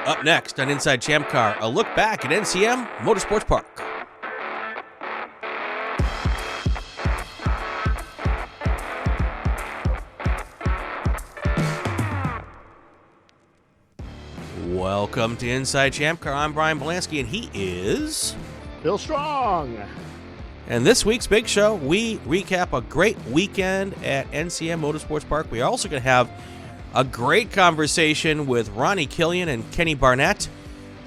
Up next on Inside ChampCar, a look back at NCM Motorsports Park. Welcome to Inside ChampCar. I'm Brian Bielanski, and he is Bill Strong. And this week's big show, we recap a great weekend at NCM Motorsports Park. We are also going to have a great conversation with Ronnie Killion and Kenny Barnett.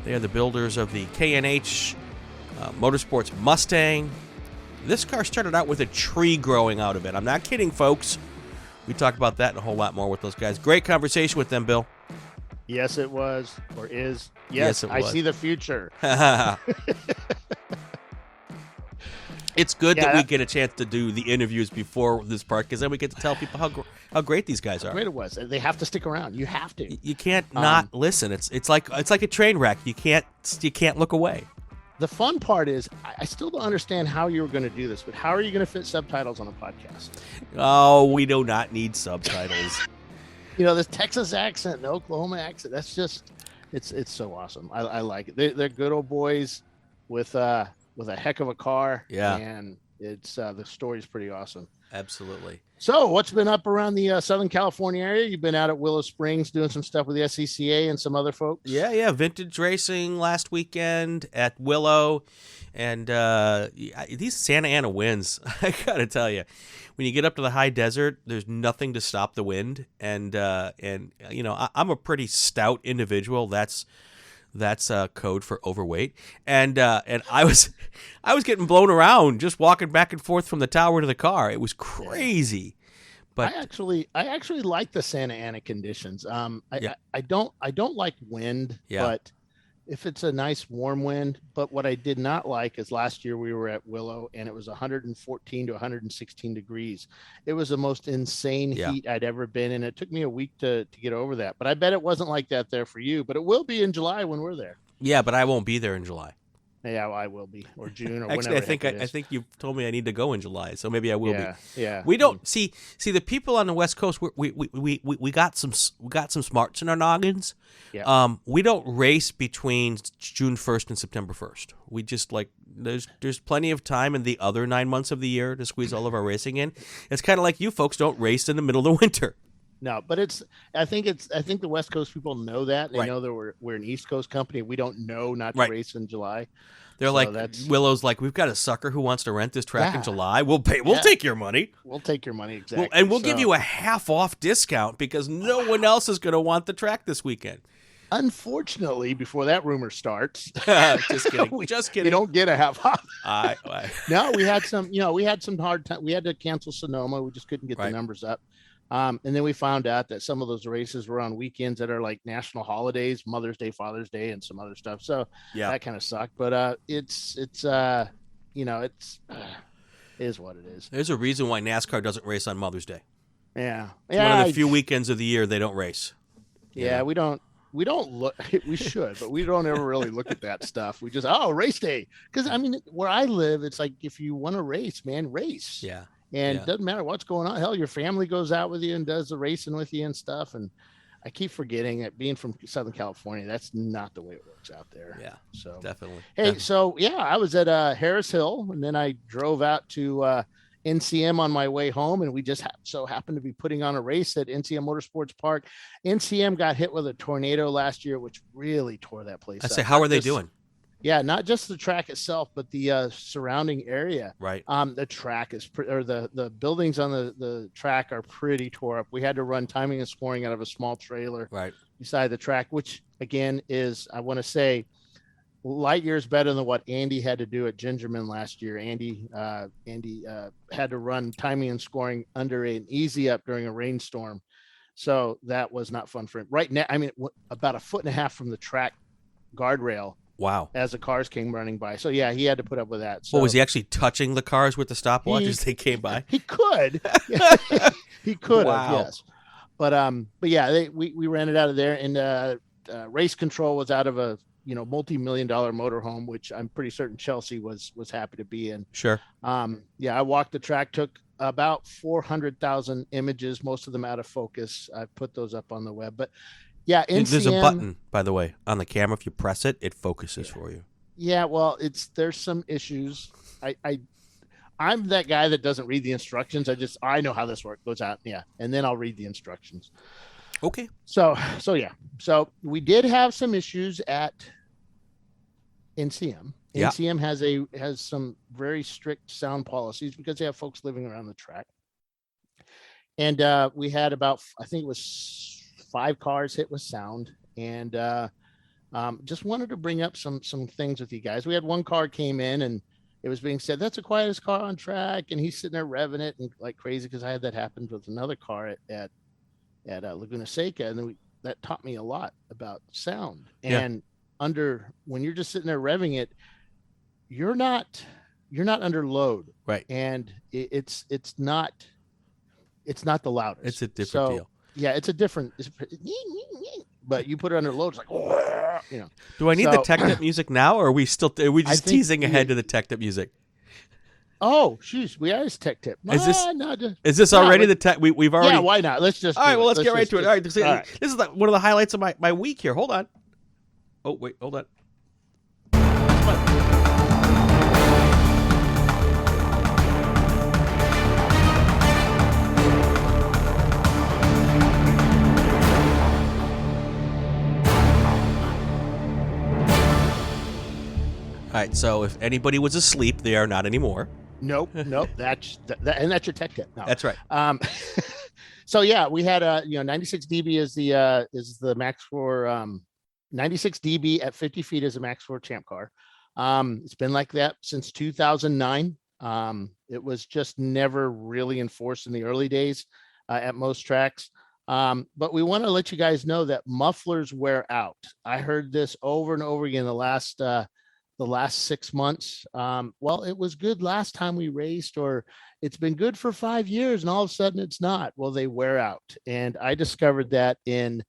They are the builders of the K&H Motorsports Mustang. This car started out with a tree growing out of it. I'm not kidding, folks. We talk about that and a whole lot more with those guys. Great conversation with them, Bill. Yes, it was, or is. Yes, I see the future. It's good that we get a chance to do the interviews before this part, because then we get to tell people how great these guys are. How great it was. They have to stick around. You have to. You can't not listen. It's like a train wreck. You can't look away. The fun part is I still don't understand how you were going to do this, but how are you going to fit subtitles on a podcast? Oh, we do not need subtitles. You know, this Texas accent, the Oklahoma accent, that's just, it's so awesome. I like it. They're good old boys with a heck of a car. Yeah. And it's the story's pretty awesome. Absolutely. So what's been up around the Southern California area? You've been out at Willow Springs doing some stuff with the SCCA and some other folks. Yeah. Vintage racing last weekend at Willow. And these Santa Ana winds, I got to tell you, when you get up to the high desert, there's nothing to stop the wind. And you know, I'm a pretty stout individual. That's code for overweight. And I was getting blown around just walking back and forth from the tower to the car. It was crazy. But I actually like the Santa Ana conditions. I don't like wind, but if it's a nice warm wind. But what I did not like is last year we were at Willow and it was 114 to 116 degrees. It was the most insane heat I'd ever been in. It took me a week to get over that. But I bet it wasn't like that there for you. But it will be in July when we're there. Yeah, but I won't be there in July. Yeah, I will be, or June, or actually, whenever. I think you told me I need to go in July, so maybe I will be. Yeah. We don't see the people on the West Coast. We got some smarts in our noggins. Yeah. We don't race between June 1st and September 1st. We just there's plenty of time in the other 9 months of the year to squeeze all of our racing in. It's kind of like you folks don't race in the middle of the winter. No, but I think the West Coast people know that. They know that we're an East Coast company. We don't know not to race in July. They're Willow's like, we've got a sucker who wants to rent this track in July. We'll pay. We'll take your money. We'll take your money, exactly. And we'll give you a half-off discount because no one else is going to want the track this weekend. Unfortunately, before that rumor starts, just kidding. You don't get a half-off. No, we had some hard time. We had to cancel Sonoma. We just couldn't get the numbers up. And then we found out that some of those races were on weekends that are like national holidays, Mother's Day, Father's Day, and some other stuff. So that kind of sucked. But it is what it is. There's a reason why NASCAR doesn't race on Mother's Day. Yeah. It's one of the few weekends of the year they don't race. Yeah, we don't look. We should, but we don't ever really look at that stuff. We just race day, because I mean, where I live, it's like if you want to race, man, race. Yeah. And it doesn't matter what's going on. Hell, your family goes out with you and does the racing with you and stuff. And I keep forgetting that being from Southern California, that's not the way it works out there. Yeah, so definitely. Hey, so I was at Harris Hill, and then I drove out to NCM on my way home, and we just so happened to be putting on a race at NCM Motorsports Park. NCM got hit with a tornado last year, which really tore that place up. How are they doing? Yeah, not just the track itself, but the surrounding area. Right. The track is the buildings on the track are pretty tore up. We had to run timing and scoring out of a small trailer beside the track, which again is, I want to say, light years better than what Andy had to do at Gingerman last year. Andy had to run timing and scoring under an easy up during a rainstorm, so that was not fun for him. Right now, I mean, about a foot and a half from the track guardrail. Wow. As the cars came running by. So yeah, he had to put up with that. So was he actually touching the cars with the stopwatch as they came by? He could. He could have, yes. But yeah, we ran it out of there, and race control was out of a multi-million-dollar motorhome, which I'm pretty certain Chelsea was happy to be in. Sure. Yeah, I walked the track, took about 400,000 images, most of them out of focus. I put those up on the web, but Yeah, There's a button, by the way, on the camera. If you press it, it focuses for you. Yeah, well, there's some issues. I'm that guy that doesn't read the instructions. I know how this works. Goes out, yeah, and then I'll read the instructions. Okay. So yeah. So we did have some issues at NCM. Yeah. NCM has some very strict sound policies because they have folks living around the track. And we had about, I think it was 5 cars hit with sound, and just wanted to bring up some things with you guys. We had one car came in and it was being said, that's the quietest car on track, and he's sitting there revving it and like crazy, because I had that happen with another car at Laguna Seca, and then that taught me a lot about sound. And when you're just sitting there revving it, you're not under load, right? And it's not the loudest. It's a different deal. Yeah, it's but you put it under load, it's like, you know. Do I need the tech tip music now, or are we just teasing ahead to the tech tip music? Oh, jeez, we are tech tip. Is this already the tech? We've already. Yeah, why not? Let's just. All right, well, let's get right to it. All right, this is one of the highlights of my week here. Hold on. Oh wait, hold on. All right, so if anybody was asleep, they are not anymore. Nope. That's your tech tip. No. That's right. So yeah, we had 96 dB is the max for 96 dB at 50 feet is the max for ChampCar. It's been like that since 2009. It was just never really enforced in the early days at most tracks. But we want to let you guys know that mufflers wear out. I heard this over and over again the last 6 months. Well, it was good last time we raced, or it's been good for 5 years, and all of a sudden it's not. Well, they wear out. And I discovered that in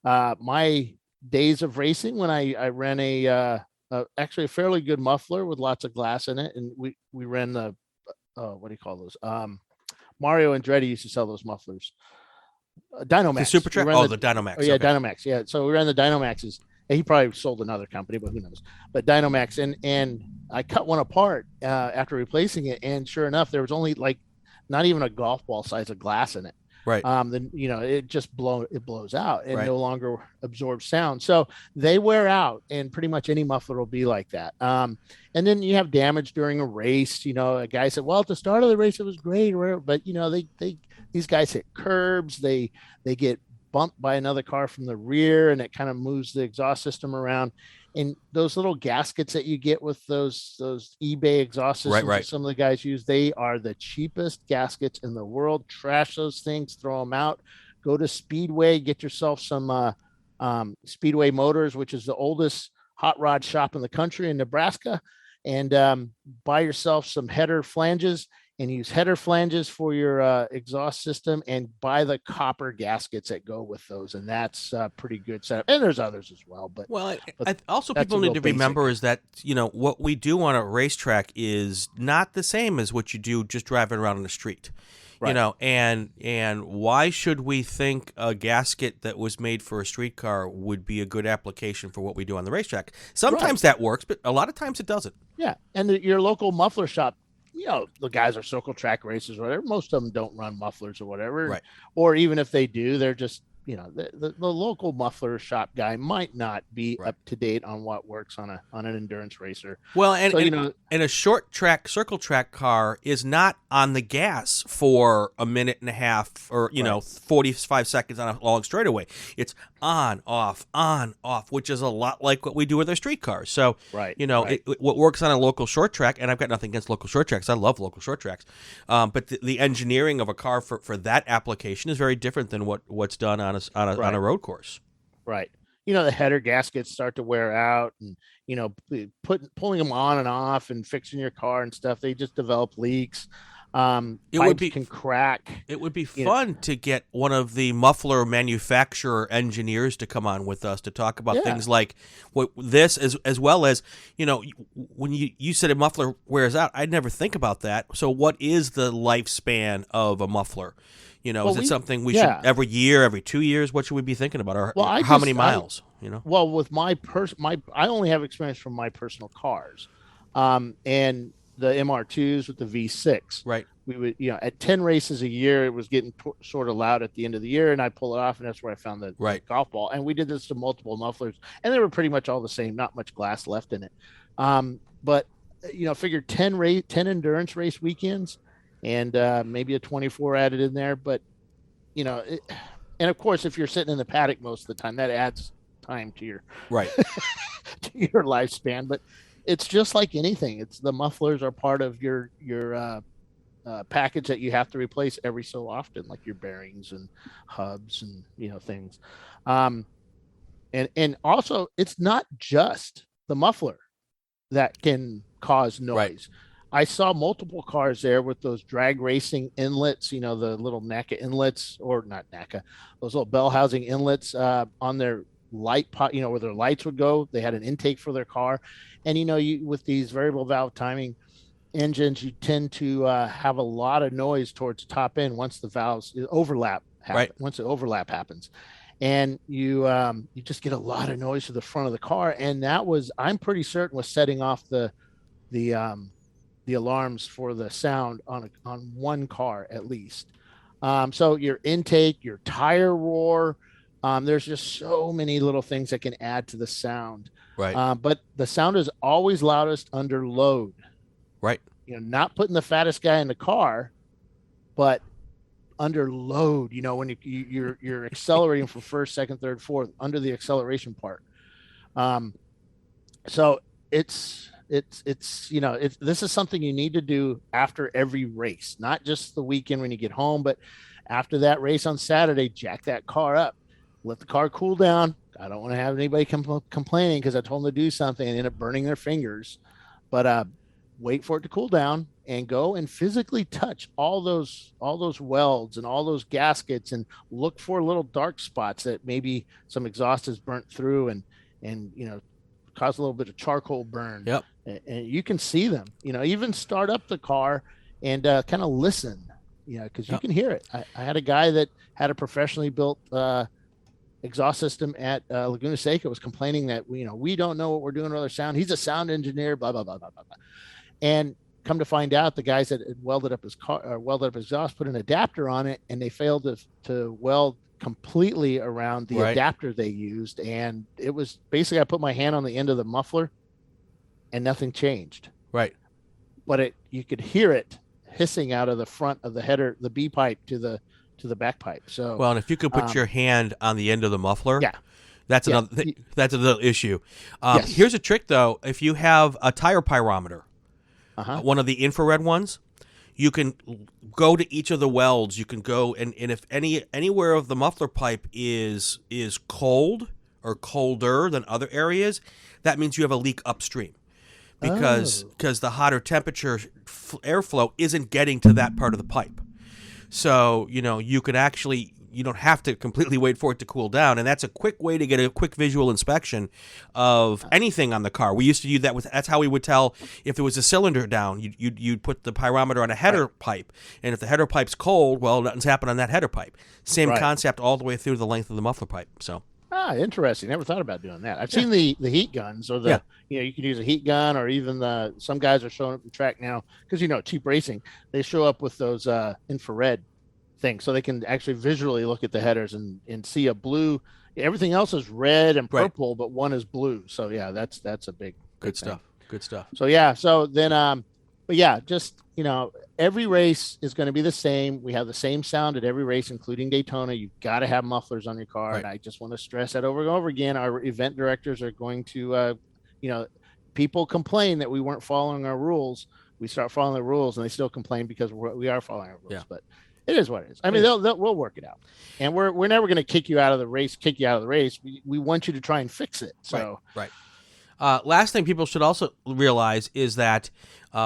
my days of racing when I ran actually a fairly good muffler with lots of glass in it. And we ran the, what do you call those? Mario Andretti used to sell those mufflers. Dynomax. The Super Track? The Dynomax. Oh, yeah, okay. Dynomax. Yeah. So we ran the Dynomaxes. He probably sold another company, but who knows? But Dynomax, and I cut one apart after replacing it, and sure enough, there was only like not even a golf ball size of glass in it. Right. Then it just blows out and no longer absorbs sound. So they wear out, and pretty much any muffler will be like that. And then you have damage during a race. A guy said, well, at the start of the race it was great, but these guys hit curbs, they get bumped by another car from the rear, and it kind of moves the exhaust system around. And those little gaskets that you get with those eBay exhaust systems that some of the guys use, they are the cheapest gaskets in the world. Trash those things, throw them out. Go to Speedway, get yourself some Speedway Motors, which is the oldest hot rod shop in the country in Nebraska, and buy yourself some header flanges, and use header flanges for your exhaust system, and buy the copper gaskets that go with those. And that's a pretty good setup. And there's others as well. But also people need to remember is that, what we do on a racetrack is not the same as what you do just driving around on the street. Right. And why should we think a gasket that was made for a street car would be a good application for what we do on the racetrack? Sometimes that works, but a lot of times it doesn't. Yeah. And your local muffler shop, the guys are circle track racers or whatever. Most of them don't run mufflers or whatever. Right. Or even if they do, they're just, the local muffler shop guy might not be up to date on what works on an endurance racer. Well, and a short track, circle track car is not on the gas for a minute and a half or, 45 seconds on a long straightaway. It's on, off, which is a lot like what we do with our street cars. So, what works on a local short track, and I've got nothing against local short tracks. I love local short tracks. But the engineering of a car for that application is very different than what's done on a road course. Right. The header gaskets start to wear out, and, pulling them on and off and fixing your car and stuff, they just develop leaks. Pipes can crack. It would be fun to get one of the muffler manufacturer engineers to come on with us to talk about things like this, as well as, when you said a muffler wears out, I'd never think about that. So what is the lifespan of a muffler? You know, is it something we should every year, every 2 years? What should we be thinking about? Or how many miles? You know. Well, with I only have experience from my personal cars, and the MR2s with the V6. Right. We would, at 10 races a year, it was getting sort of loud at the end of the year, and I'd pull it off, and that's where I found the golf ball. And we did this to multiple mufflers, and they were pretty much all the same, not much glass left in it. But figure 10 endurance race weekends, and maybe a 24 added in there. But and of course, if you're sitting in the paddock most of the time, that adds time to your to your lifespan. But it's just like anything. It's the mufflers are part of your package that you have to replace every so often, like your bearings and hubs and things. And also, it's not just the muffler that can cause noise. Right. I saw multiple cars there with those drag racing inlets, the little NACA inlets, or not NACA, those little bell housing inlets on their light pot, where their lights would go. They had an intake for their car. And, you with these variable valve timing engines, you tend to have a lot of noise towards the top end once the valves overlap once the overlap happens. And you just get a lot of noise to the front of the car. And that I'm pretty certain was setting off the alarms for the sound on one car at least. So your intake, your tire roar, there's just so many little things that can add to the sound. Right. But the sound is always loudest under load. Right. Not putting the fattest guy in the car, but under load, when you're accelerating from first, second, third, fourth under the acceleration part. So this is something you need to do after every race, not just the weekend when you get home, but after that race on Saturday, jack that car up, let the car cool down. I don't want to have anybody complaining because I told them to do something and end up burning their fingers, but wait for it to cool down and go and physically touch all those welds and all those gaskets and look for little dark spots that maybe some exhaust has burnt through and cause a little bit of charcoal burn. Yep. And you can see them, even start up the car and kind of listen, because you can hear it. I had a guy that had a professionally built exhaust system at Laguna Seca, was complaining that we don't know what we're doing with our sound. He's a sound engineer, blah blah blah blah blah. And come to find out, the guys that had welded up his car or welded up his exhaust put an adapter on it, and they failed to weld completely around the adapter they used. And it was basically, I put my hand on the end of the muffler and nothing changed. Right. But you could hear it hissing out of the front of the header, the B pipe to the back pipe. So, well, and if you could put your hand on the end of the muffler, that's another issue. Here's a trick though. If you have a tire pyrometer, one of the infrared ones, you can go to each of the welds. You can go and if anywhere of the muffler pipe is cold or colder than other areas, that means you have a leak upstream because the hotter temperature airflow isn't getting to that part of the pipe. So, you could actually, you don't have to completely wait for it to cool down. And that's a quick way to get a quick visual inspection of anything on the car. We used to use that's how we would tell if there was a cylinder down. You'd put the pyrometer on a header pipe. And if the header pipe's cold, well, nothing's happened on that header pipe. Same concept all the way through the length of the muffler pipe. So. Interesting. Never thought about doing that. I've seen the heat guns or you can use a heat gun, or even some guys are showing up the track now because, cheap racing, they show up with those infrared things so they can actually visually look at the headers and see a blue. Everything else is red and purple, but one is blue. So that's a big good stuff. Good stuff. So then every race is going to be the same. We have the same sound at every race, including Daytona. You've got to have mufflers on your car. And I just want to stress that over and over again. Our event directors are going to, people complain that we weren't following our rules. We start following the rules and they still complain because we are following our rules. But it is what it is. I mean, we'll work it out. And we're never going to kick you out of the race. We want you to try and fix it. So Right. Last thing people should also realize is that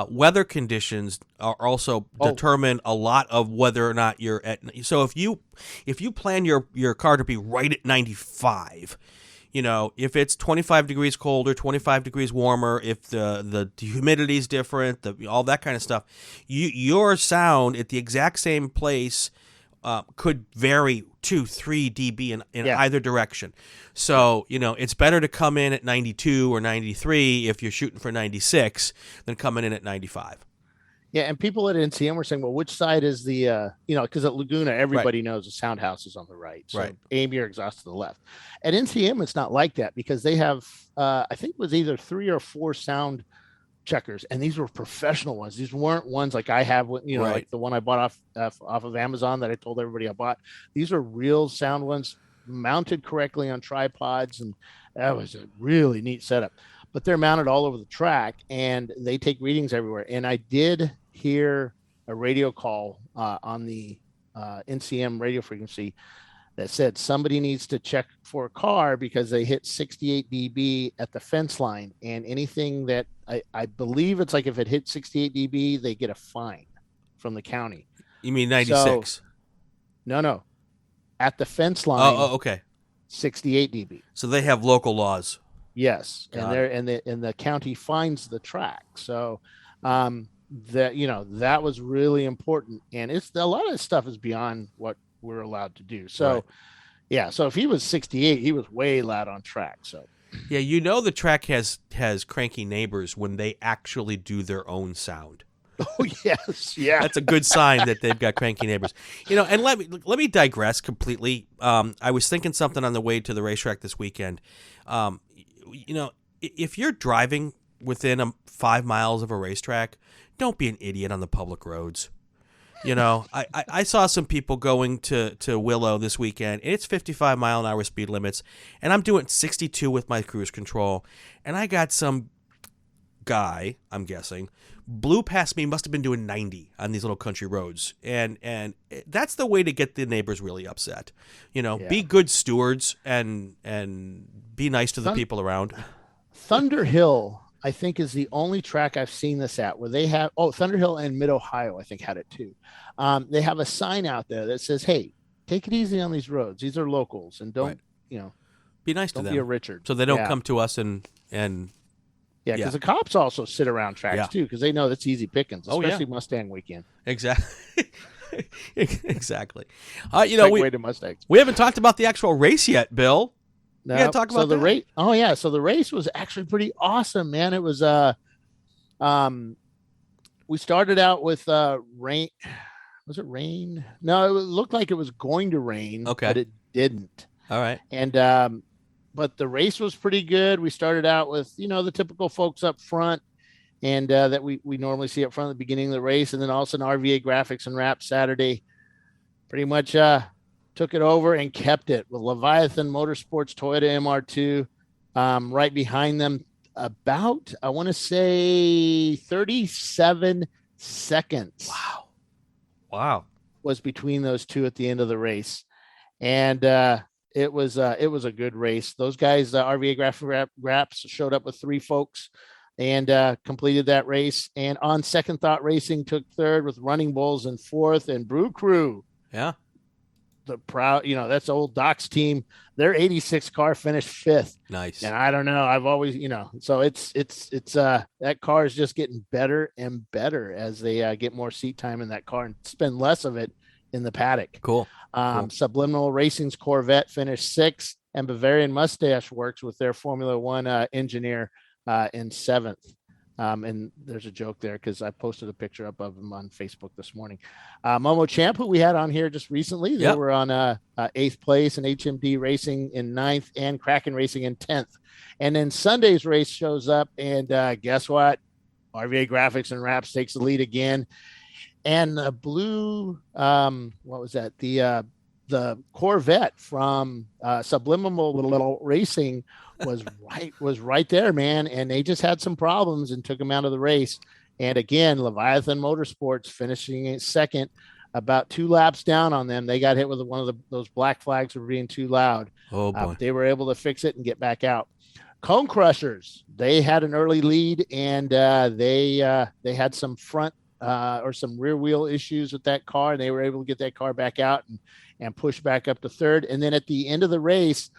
weather conditions are also determine a lot of whether or not you're at. So if you plan your car to be right at 95, if it's 25 degrees colder, 25 degrees warmer, if the humidity is different, all that kind of stuff, your sound at the exact same place could vary 2-3 dB in either direction. So, it's better to come in at 92 or 93 if you're shooting for 96 than coming in at 95. Yeah, and people at NCM were saying, well, which side is the, because at Laguna, everybody knows the sound house is on the right. So aim your exhaust to the left. At NCM, it's not like that because they have, I think it was either 3 or 4 sound checkers, and these were professional ones. These weren't ones like I have, like the one I bought off of Amazon that I told everybody I bought. These are real sound ones mounted correctly on tripods, and that was a really neat setup. But they're mounted all over the track, and they take readings everywhere. And I did hear a radio call on the NCM radio frequency that said somebody needs to check for a car because they hit 68 dB at the fence line. And anything that I believe it's like if it hit 68 dB, they get a fine from the county. You mean 96? So, no. At the fence line. Oh, okay. 68 dB. So they have local laws. Yes, and the county fines the track. So that was really important, and it's a lot of this stuff is beyond what we're allowed to do. So so if he was 68, he was way loud on track. So the track has cranky neighbors when they actually do their own sound. Oh yes, yeah. That's a good sign that they've got cranky neighbors. And let me digress completely. I was thinking something on the way to the racetrack this weekend. If you're driving within 5 miles of a racetrack, don't be an idiot on the public roads. I saw some people going to Willow this weekend. And it's 55 mile an hour speed limits, and I'm doing 62 with my cruise control, and I got some guy, I'm guessing, blew past me, must have been doing 90 on these little country roads, and that's the way to get the neighbors really upset. Be good stewards and be nice to the people around. Thunder Hill, I think, is the only track I've seen this at where they have Thunder Hill and Mid Ohio, I think, had it too. They have a sign out there that says, hey, take it easy on these roads, these are locals, and don't be nice to them, be a Richard, so they don't come to us and because the cops also sit around tracks too, because they know that's easy pickings, especially Mustang weekend. Exactly. Exactly. Segue to Mustangs. We haven't talked about the actual race yet, Bill. No, we got to talk about the race. Oh yeah, so the race was actually pretty awesome, man. It was we started out with rain. Was it rain? No, it looked like it was going to rain, but it didn't. All right. And but the race was pretty good. We started out with, the typical folks up front, and that we normally see up front at the beginning of the race. And then all of a sudden RVA Graphics and Wrap Saturday pretty much took it over and kept it with Leviathan Motorsports Toyota MR2 right behind them. About, I want to say 37 seconds. Wow. Was between those two at the end of the race. And it was a good race. Those guys, RVA Graphics Wraps, showed up with 3 folks and completed that race. And On Second Thought Racing took third, with Running Bulls in fourth, and Brew Crew. Yeah. The proud, that's old Doc's team. Their 86 car finished 5th. Nice. And I don't know, I've always, so it's that car is just getting better and better as they get more seat time in that car and spend less of it in the paddock. Cool. Subliminal Racing's Corvette finished 6th, and Bavarian Mustache Works with their Formula One engineer in 7th. And there's a joke there because I posted a picture up of him on Facebook this morning. Momo Champ, who we had on here just recently, they were on 8th place, and HMD Racing in 9th, and Kraken Racing in 10th. And then Sunday's race shows up, and guess what? RVA Graphics and Wraps takes the lead again. And the blue, what was that? The Corvette from Subliminal Racing was right there, man. And they just had some problems and took them out of the race. And again, Leviathan Motorsports finishing in 2nd, about 2 laps down on them. They got hit with one of those black flags for being too loud. Oh boy. They were able to fix it and get back out. Cone Crushers, they had an early lead, and they had some front or some rear wheel issues with that car, and they were able to get that car back out and push back up to 3rd. And then at the end of the race,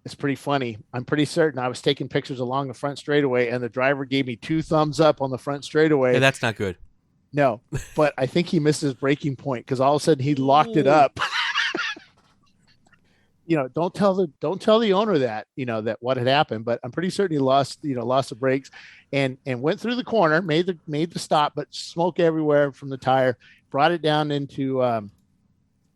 it's pretty funny. I'm pretty certain I was taking pictures along the front straightaway, and the driver gave me 2 thumbs up on the front straightaway. Hey, that's not good. No, but I think he missed his braking point because all of a sudden he locked it up. Don't tell the owner that, that what had happened, but I'm pretty certain he lost the brakes and went through the corner, made the stop, but smoke everywhere from the tire, brought it down into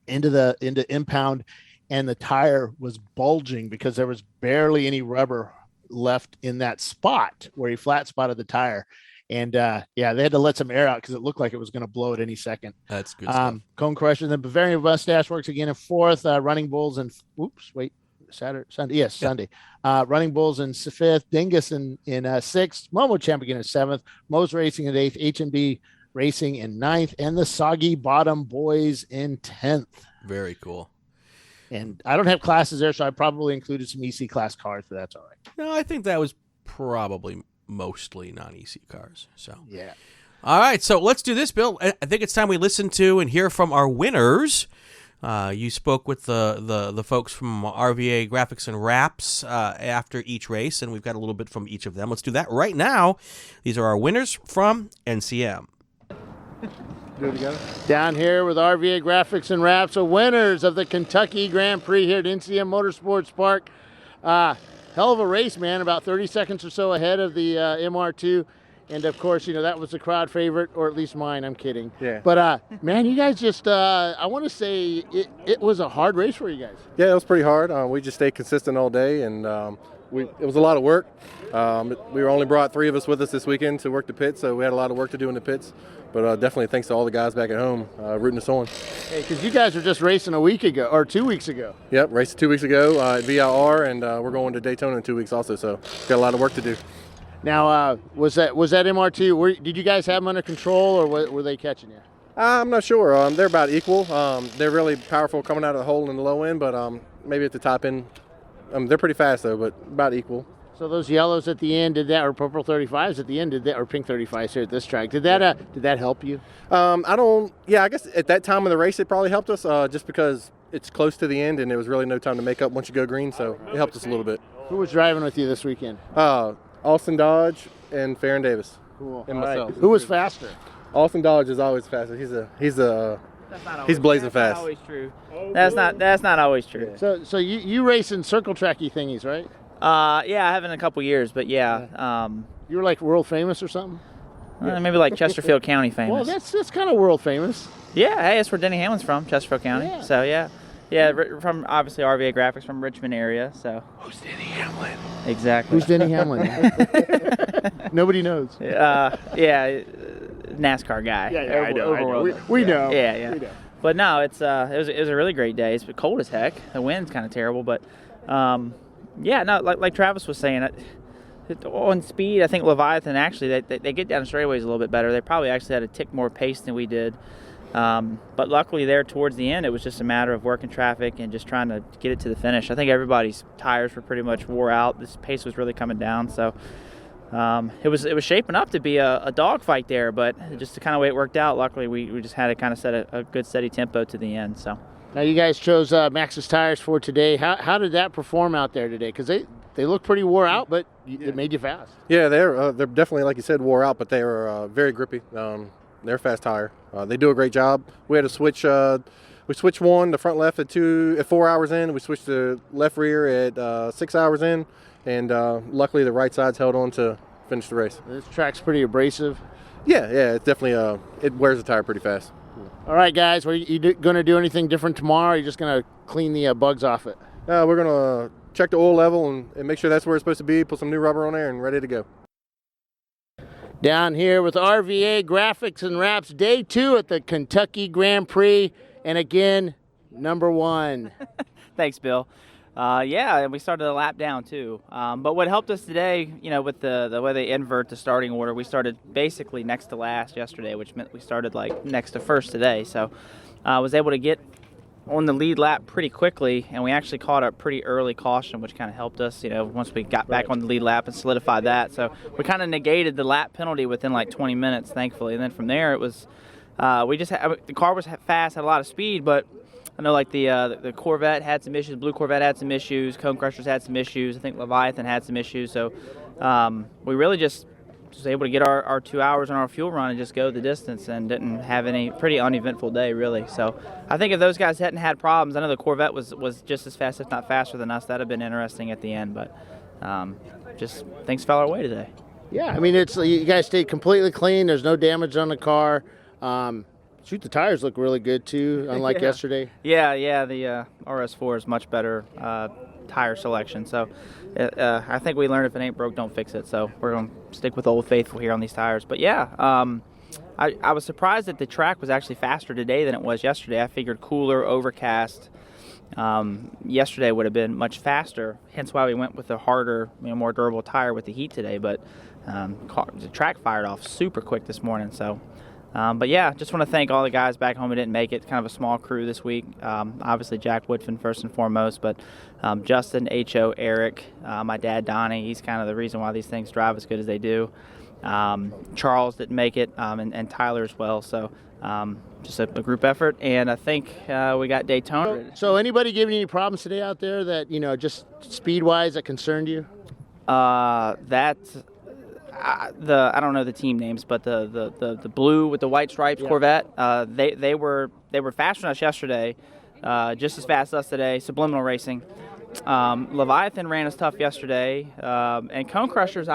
impound, and the tire was bulging because there was barely any rubber left in that spot where he flat spotted the tire. And they had to let some air out because it looked like it was going to blow at any second. That's good stuff. Cone Crusher. Then Bavarian Mustache works again in fourth. Running Bulls and Sunday. Running Bulls in fifth. Dingus in sixth. Momo Champ again in seventh. Mo's Racing in eighth. H&B Racing in ninth. And the Soggy Bottom Boys in 10th. Very cool. And I don't have classes there, so I probably included some EC class cars, but that's all right. No, I think that was probably mostly non-EC cars. So yeah. All right, so let's do this, Bill. I think it's time we listen to and hear from our winners. You spoke with the folks from RVA Graphics and Wraps after each race, and we've got a little bit from each of them. Let's do that right now. These are our winners from NCM. Do it together. Down here with RVA Graphics and Wraps, the winners of the Kentucky Grand Prix here at NCM Motorsports Park. Hell of a race, man. About 30 seconds or so ahead of the MR2. And, of course, that was the crowd favorite, or at least mine. I'm kidding. Yeah. But, man, you guys just, I want to say it was a hard race for you guys. Yeah, it was pretty hard. We just stayed consistent all day, and it was a lot of work. We were only brought 3 of us with us this weekend to work the pits, so we had a lot of work to do in the pits. But definitely thanks to all the guys back at home rooting us on. Hey, because you guys were just racing a week ago, or 2 weeks ago. Yep, raced 2 weeks ago at VIR, and we're going to Daytona in 2 weeks also, so got a lot of work to do. Now, was that MR2, did you guys have them under control, or were they catching you? I'm not sure. They're about equal. They're really powerful coming out of the hole in the low end, but maybe at the top end. They're pretty fast, though, but about equal. So those yellows at the end, did that, or purple 35s at the end, or pink 35s here at this track, did that help you? I guess at that time of the race it probably helped us just because it's close to the end and there was really no time to make up once you go green, so it helped us a little bit. Who was driving with you this weekend? Austin Dodge and Farron Davis. Cool. And myself. Right. Who was faster? Austin Dodge is always faster. He's blazing fast. That's not always true. That's not always true. So you race in circle tracky thingies, right? Yeah, I haven't in a couple years, but yeah. You were like world famous or something? Maybe like Chesterfield County famous. Well, that's kind of world famous. Yeah, hey, that's where Denny Hamlin's from, Chesterfield County. Yeah. So yeah, from obviously RVA Graphics from Richmond area. So who's Denny Hamlin? Exactly. Who's Denny Hamlin? Nobody knows. NASCAR guy. Yeah, I know. We know. Yeah. We know. But no, it was a really great day. It's cold as heck. The wind's kind of terrible, but like Travis was saying, on speed, I think Leviathan actually they get down the straightaways a little bit better. They probably actually had a tick more pace than we did. But luckily there towards the end, it was just a matter of working traffic and just trying to get it to the finish. I think everybody's tires were pretty much wore out. This pace was really coming down, so it was shaping up to be a dogfight there. But just the kind of way it worked out, luckily we just had to kind of set a good steady tempo to the end. So now you guys chose Maxxis tires for today. How did that perform out there today? Because they look pretty wore out, but it made you fast. Yeah, they're definitely, like you said, wore out, but they were very grippy. They're a fast tire. They do a great job. We had to switch. We switched one, the front left at 4 hours in. We switched the left rear at 6 hours in, and luckily the right side's held on to finish the race. This track's pretty abrasive. Yeah, it's definitely it wears the tire pretty fast. All right, guys, are you going to do anything different tomorrow? Or are you just going to clean the bugs off it? We're going to check the oil level and make sure that's where it's supposed to be, put some new rubber on there, and ready to go. Down here with RVA Graphics and Wraps, day 2 at the Kentucky Grand Prix, and again, number 1. Thanks, Bill. We started a lap down too. But what helped us today, with the way they invert the starting order, we started basically next to last yesterday, which meant we started like next to first today. So I was able to get on the lead lap pretty quickly, and we actually caught a pretty early caution, which kind of helped us, once we got back on the lead lap and solidified that. So we kind of negated the lap penalty within like 20 minutes, thankfully. And then from there, it was, the car was fast, had a lot of speed, but I know like the Corvette had some issues, Blue Corvette had some issues, Cone Crushers had some issues, I think Leviathan had some issues. So we really just was able to get our 2 hours on our fuel run and just go the distance, and didn't have any pretty uneventful day really. So I think if those guys hadn't had problems, I know the Corvette was just as fast, if not faster than us. That'd have been interesting at the end, but just things fell our way today. Yeah, I mean, it's you guys stayed completely clean. There's no damage on the car. Shoot, the tires look really good too, unlike yesterday. Yeah, the RS4 is much better tire selection. So I think we learned if it ain't broke, don't fix it. So we're going to stick with Old Faithful here on these tires. But yeah, I was surprised that the track was actually faster today than it was yesterday. I figured cooler, overcast. Yesterday would have been much faster, hence why we went with a harder, more durable tire with the heat today. But the track fired off super quick this morning. So. But yeah, just want to thank all the guys back home who didn't make it. Kind of a small crew this week. Obviously Jack Woodfin first and foremost, but Justin, H.O., Eric, my dad Donnie, he's kind of the reason why these things drive as good as they do. Charles didn't make it, and Tyler as well. So just a group effort, and I think we got Daytona. So anybody giving you any problems today out there that, just speed-wise that concerned you? I don't know the team names, but the blue with the white stripes Corvette, they were faster than us yesterday, just as fast as us today. Subliminal Racing, Leviathan ran us tough yesterday, and Cone Crushers,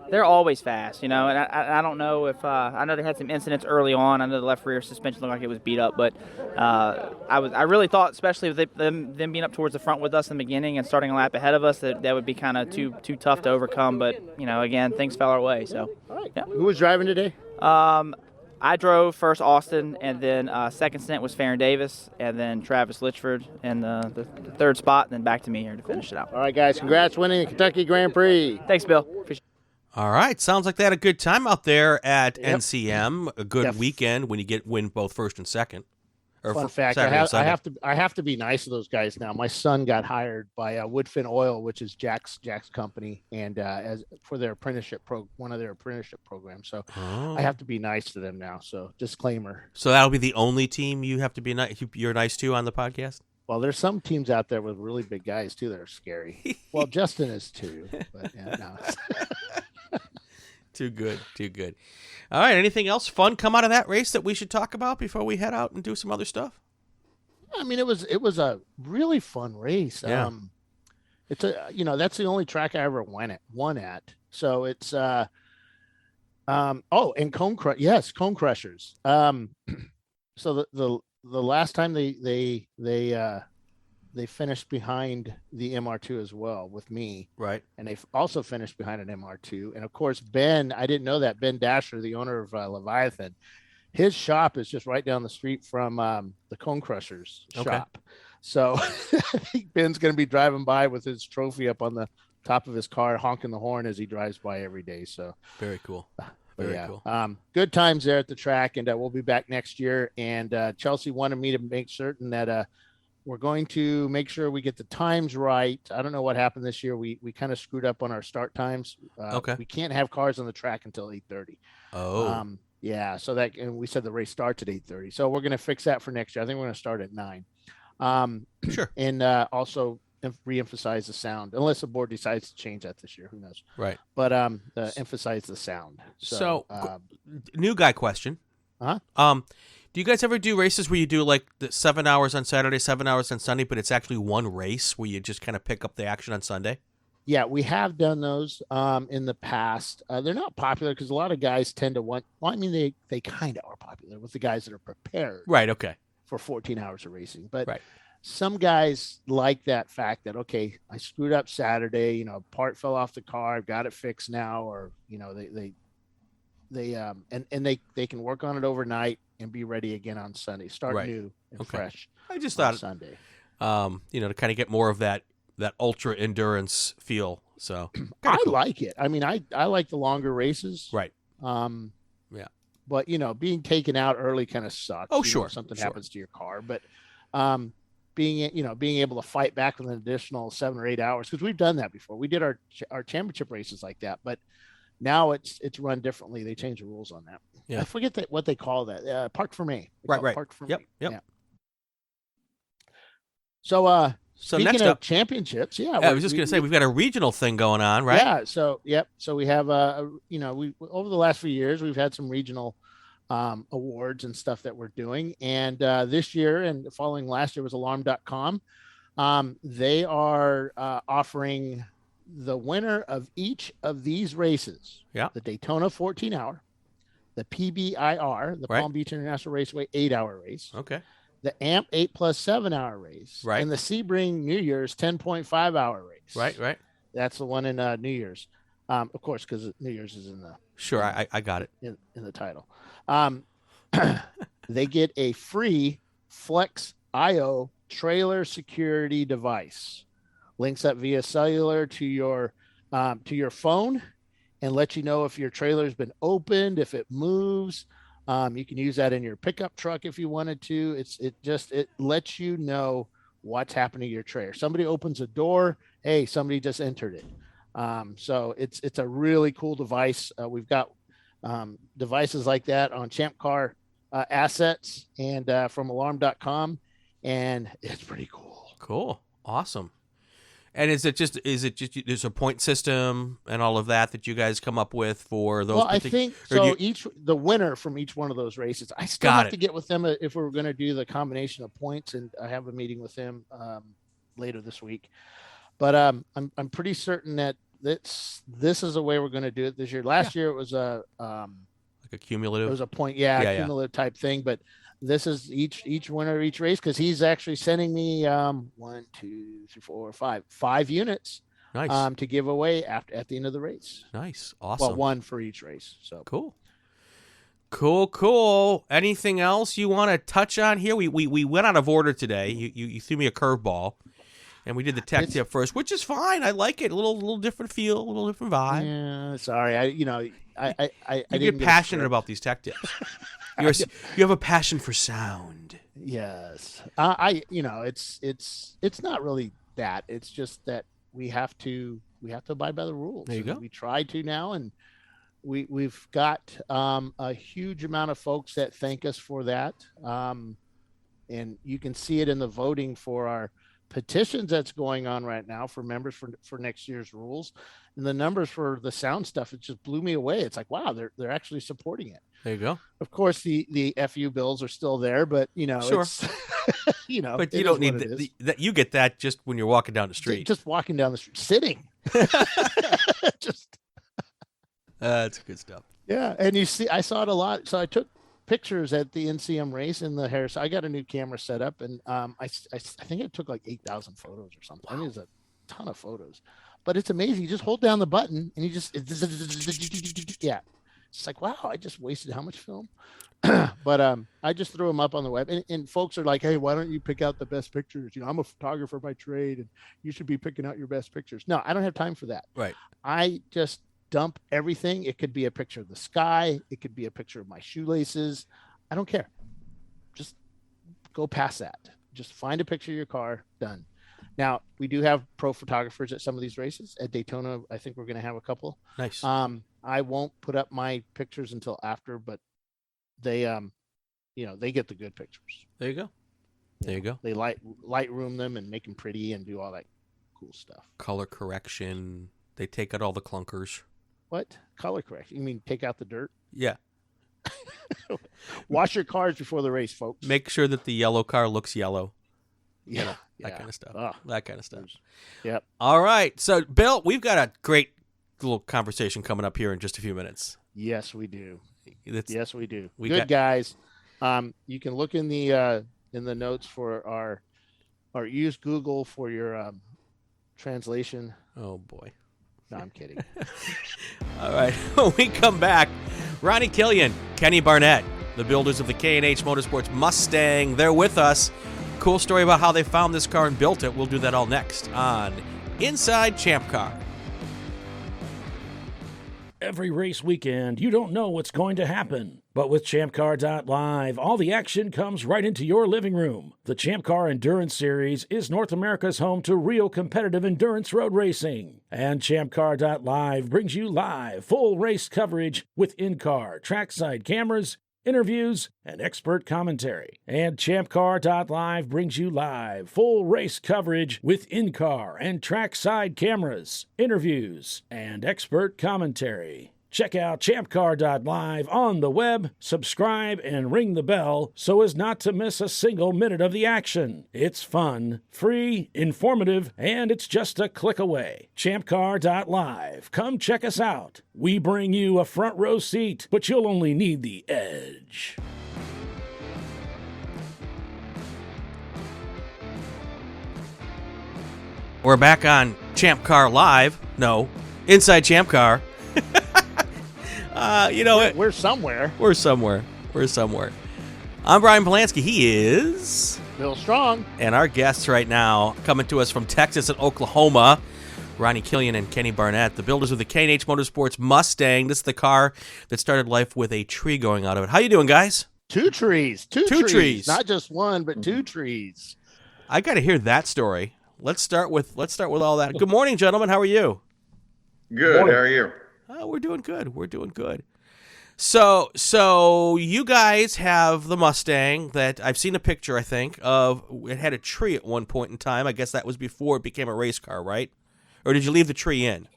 they're always fast, and I don't know if I know they had some incidents early on. I know the left rear suspension looked like it was beat up, but I really thought, especially with them being up towards the front with us in the beginning and starting a lap ahead of us, that would be kind of too tough to overcome. But again, things fell our way. So, all right. Yeah. Who was driving today? I drove first Austin, and then second stint was Farron Davis, and then Travis Litchford in the third spot, and then back to me here to finish it out. All right, guys, congrats winning the Kentucky Grand Prix. Thanks, Bill. Appreciate it. All right. Sounds like they had a good time out there at NCM. A good weekend when you win both first and second. Or Fun fact, I have to be nice to those guys now. My son got hired by Woodfin Oil, which is Jack's company, and as for their one of their apprenticeship programs. So I have to be nice to them now. So disclaimer. So that'll be the only team you have to be you're nice to on the podcast? Well, there's some teams out there with really big guys too that are scary. Well, Justin is too, but no. Too good. All right, anything else fun come out of that race that we should talk about before we head out and do some other stuff? I mean, it was a really fun race. Yeah. It's that's the only track I ever won at. So it's and Cone Crushers. So the last time they finished behind the MR2 as well with me. Right. And they also finished behind an MR2. And of course, Ben, I didn't know that, Ben Dasher, the owner of Leviathan, his shop is just right down the street from the Cone Crushers shop. So I think Ben's going to be driving by with his trophy up on the top of his car, honking the horn as he drives by every day. So very cool. Very cool. Good times there at the track, and we'll be back next year. And Chelsea wanted me to make certain that we're going to make sure we get the times right. I don't know what happened this year. We kind of screwed up on our start times. We can't have cars on the track until 8:30. Oh. Yeah. So and we said the race starts at 8:30. So we're going to fix that for next year. I think we're going to start at 9. Sure. And also re-emphasize the sound, unless the board decides to change that this year. Who knows? Right. But emphasize the sound. So new guy question. Do you guys ever do races where you do like the 7 hours on Saturday, 7 hours on Sunday, but it's actually one race where you just kind of pick up the action on Sunday? Yeah, we have done those in the past. They're not popular because a lot of guys tend to want. Well, I mean, they kind of are popular with the guys that are prepared. Right. Okay. For 14 hours of racing, but right. Some guys like that fact that, okay, I screwed up Saturday, part fell off the car, I've got it fixed now, or they can work on it overnight and be ready again on Sunday. Start new and fresh. I just thought Sunday. To kind of get more of that ultra endurance feel. So I like it. I mean, I like the longer races. Right. Yeah. But being taken out early kind of sucks. Oh, sure. If something happens to your car, but being able to fight back with an additional 7 or 8 hours, because we've done that before. We did our championship races like that, but now it's run differently. They changed the rules on that. Yeah. I forget what they call that. Park for me. Right. Park for me. Yep. Yeah. So So speaking next of up, championships, I was just going to say we've got a regional thing going on, right? Yeah. So So we have we over the last few years we've had some regional awards and stuff that we're doing, and this year and following last year was Alarm.com. They are offering the winner of each of these races. Yeah. The Daytona 14-hour, the PBIR, the Palm Beach International Raceway 8-hour race. Okay. The AMP 8 plus 7-hour race. Right. And the Sebring New Year's 10.5-hour race. Right. That's the one in New Year's. Of course, because New Year's is in the Sure, I got it in the title. They get a free Flex IO trailer security device. Links up via cellular to your phone and let you know if your trailer's been opened, if it moves. You can use that in your pickup truck if you wanted to. It lets you know what's happening to your trailer. Somebody opens a door, hey, somebody just entered it. So it's a really cool device. We've got devices like that on ChampCar assets and from Alarm.com, and it's pretty cool. Cool, awesome. And is it just there's a point system and all of that you guys come up with for those? Well, I think so. The winner from each one of those races, I still have to get with them if we're going to do the combination of points, and I have a meeting with them later this week. But I'm pretty certain that this is the way we're going to do it this year. Last year it was a like a cumulative. It was a point, cumulative type thing, but. This is each winner of each race because he's actually sending me 1, 2, 3, 4, 5 units to give away at the end of the race. Nice, awesome. Well, one for each race. So cool. Anything else you want to touch on here? We went out of order today. You threw me a curveball, and we did the tech tip first, which is fine. I like it. A little different feel, a little different vibe. Yeah, sorry. I get passionate about these tech tips. You have a passion for sound. Yes. It's not really that. It's just that we have to abide by the rules. There you go. We try to now, and we've got a huge amount of folks that thank us for that. And you can see it in the voting for our petitions that's going on right now for members for next year's rules, and the numbers for the sound stuff. It just blew me away. It's like, wow, they're actually supporting it. There you go. Of course, the FU bills are still there, but sure. It's, but you don't need that. You get that just when you're walking down the street. Just walking down the street, sitting. That's good stuff. Yeah, and I saw it a lot. So I took pictures at the NCM race in the Harris. I got a new camera set up, and I think it took like 8,000 photos or something. Wow. I mean, it's a ton of photos, but it's amazing. You just hold down the button, and yeah. It's like, wow, I just wasted how much film? But I just threw them up on the web, and folks are like, hey, why don't you pick out the best pictures? I'm a photographer by trade, and you should be picking out your best pictures. No, I don't have time for that. Right. I just dump everything. It could be a picture of the sky. It could be a picture of my shoelaces. I don't care. Just go past that. Just find a picture of your car. Done. Now, we do have pro photographers at some of these races. At Daytona, I think we're going to have a couple. Nice. I won't put up my pictures until after, but they, they get the good pictures. There you go. They Lightroom them and make them pretty and do all that cool stuff. Color correction. They take out all the clunkers. What? Color correction? You mean take out the dirt? Yeah. Wash your cars before the race, folks. Make sure that the yellow car looks yellow. Yeah. That kind of stuff. That kind of stuff. Yep. All right. So, Bill, we've got a great little conversation coming up here in just a few minutes. Yes, we do. Yes, we do. Guys. You can look in the notes for our use Google for your translation. Oh boy. No, I'm kidding. All right. When we come back, Ronnie Killion, Kenny Barnett, the builders of the K&H Motorsports Mustang, they're with us. Cool story about how they found this car and built it. We'll do that all next on Inside ChampCar. Every race weekend, you don't know what's going to happen. But with ChampCar.live, all the action comes right into your living room. The ChampCar Endurance Series is North America's home to real competitive endurance road racing. And ChampCar.live brings you live, full race coverage with in-car, trackside cameras, interviews, and expert commentary. And ChampCar.live brings you live, full race coverage with in-car and trackside cameras, interviews, and expert commentary. Check out ChampCar.live on the web, subscribe, and ring the bell so as not to miss a single minute of the action. It's fun, free, informative, and it's just a click away. ChampCar.live. Come check us out. We bring you a front row seat, but you'll only need the edge. We're back on ChampCar Live. No, Inside ChampCar. We're somewhere. We're somewhere. I'm Brian Bielanski. He is Bill Strong. And our guests right now, coming to us from Texas and Oklahoma, Ronnie Killion and Kenny Barnett, the builders of the K&H Motorsports Mustang. This is the car that started life with a tree going out of it. How you doing, guys? Two trees. Two trees. Not just one, but two trees. I got to hear that story. Let's start with all that. Good morning, gentlemen. How are you? Good. How are you? We're doing good. So you guys have the Mustang that I've seen a picture, I think, of. It had a tree at one point in time. I guess that was before it became a race car, right? Or did you leave the tree in?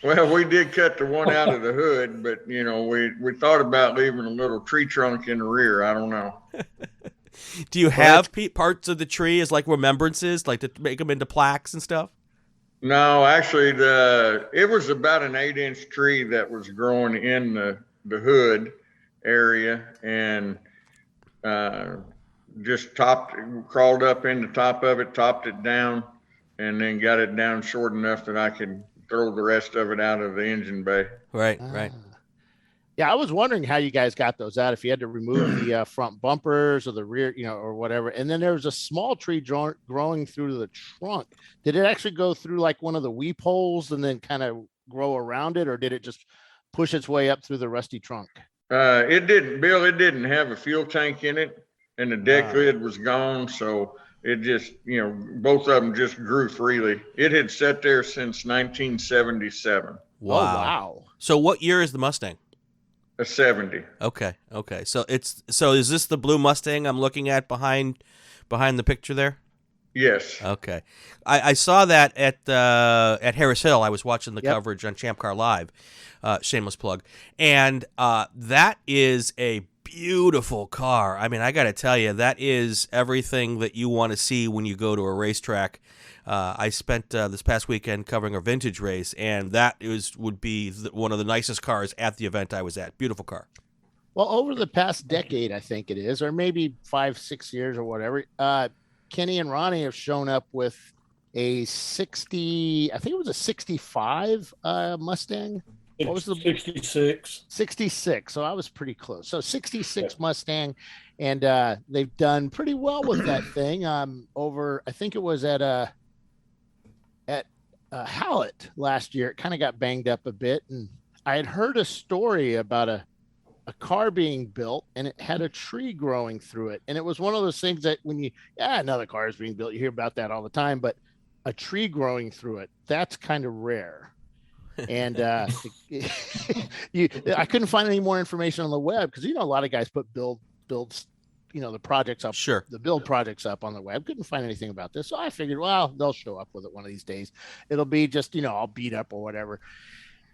Well, we did cut the one out of the hood, but, we thought about leaving a little tree trunk in the rear. I don't know. Do you have parts of the tree as like remembrances, like to make them into plaques and stuff? No, actually, it was about an 8-inch tree that was growing in the hood area, and just crawled up in the top of it, topped it down, and then got it down short enough that I could throw the rest of it out of the engine bay. Right. Yeah, I was wondering how you guys got those out, if you had to remove the front bumpers or the rear, or whatever. And then there was a small tree growing through the trunk. Did it actually go through like one of the weep holes and then kind of grow around it, or did it just push its way up through the rusty trunk? It didn't, Bill. It didn't have a fuel tank in it, and the deck lid was gone. So it just, both of them just grew freely. It had sat there since 1977. Wow. Oh, wow. So what year is the Mustang? A 70. Okay. So is this the blue Mustang I'm looking at behind the picture there? Yes. Okay. I saw that at Harris Hill. I was watching the coverage on ChampCar Live. Shameless plug. And that is a beautiful car. I mean, I got to tell you, that is everything that you want to see when you go to a racetrack. I spent this past weekend covering a vintage race, and that would be one of the nicest cars at the event I was at. Beautiful car. Well, over the past decade, I think it is, or maybe 5-6 years or whatever, Kenny and Ronnie have shown up with a 60, I think it was a 65 Mustang. What was the 66? 66. So I was pretty close. So 66 Mustang, and they've done pretty well with that thing. Over, I think it was at Hallett last year. It kind of got banged up a bit, and I had heard a story about a car being built, and it had a tree growing through it. And it was one of those things that when another car is being built, you hear about that all the time, but a tree growing through it, that's kind of rare. And I couldn't find any more information on the web, because a lot of guys put builds the projects up, the build projects up on the web. Couldn't find anything about this, so I figured, well, they'll show up with it one of these days. It'll be just all beat up or whatever.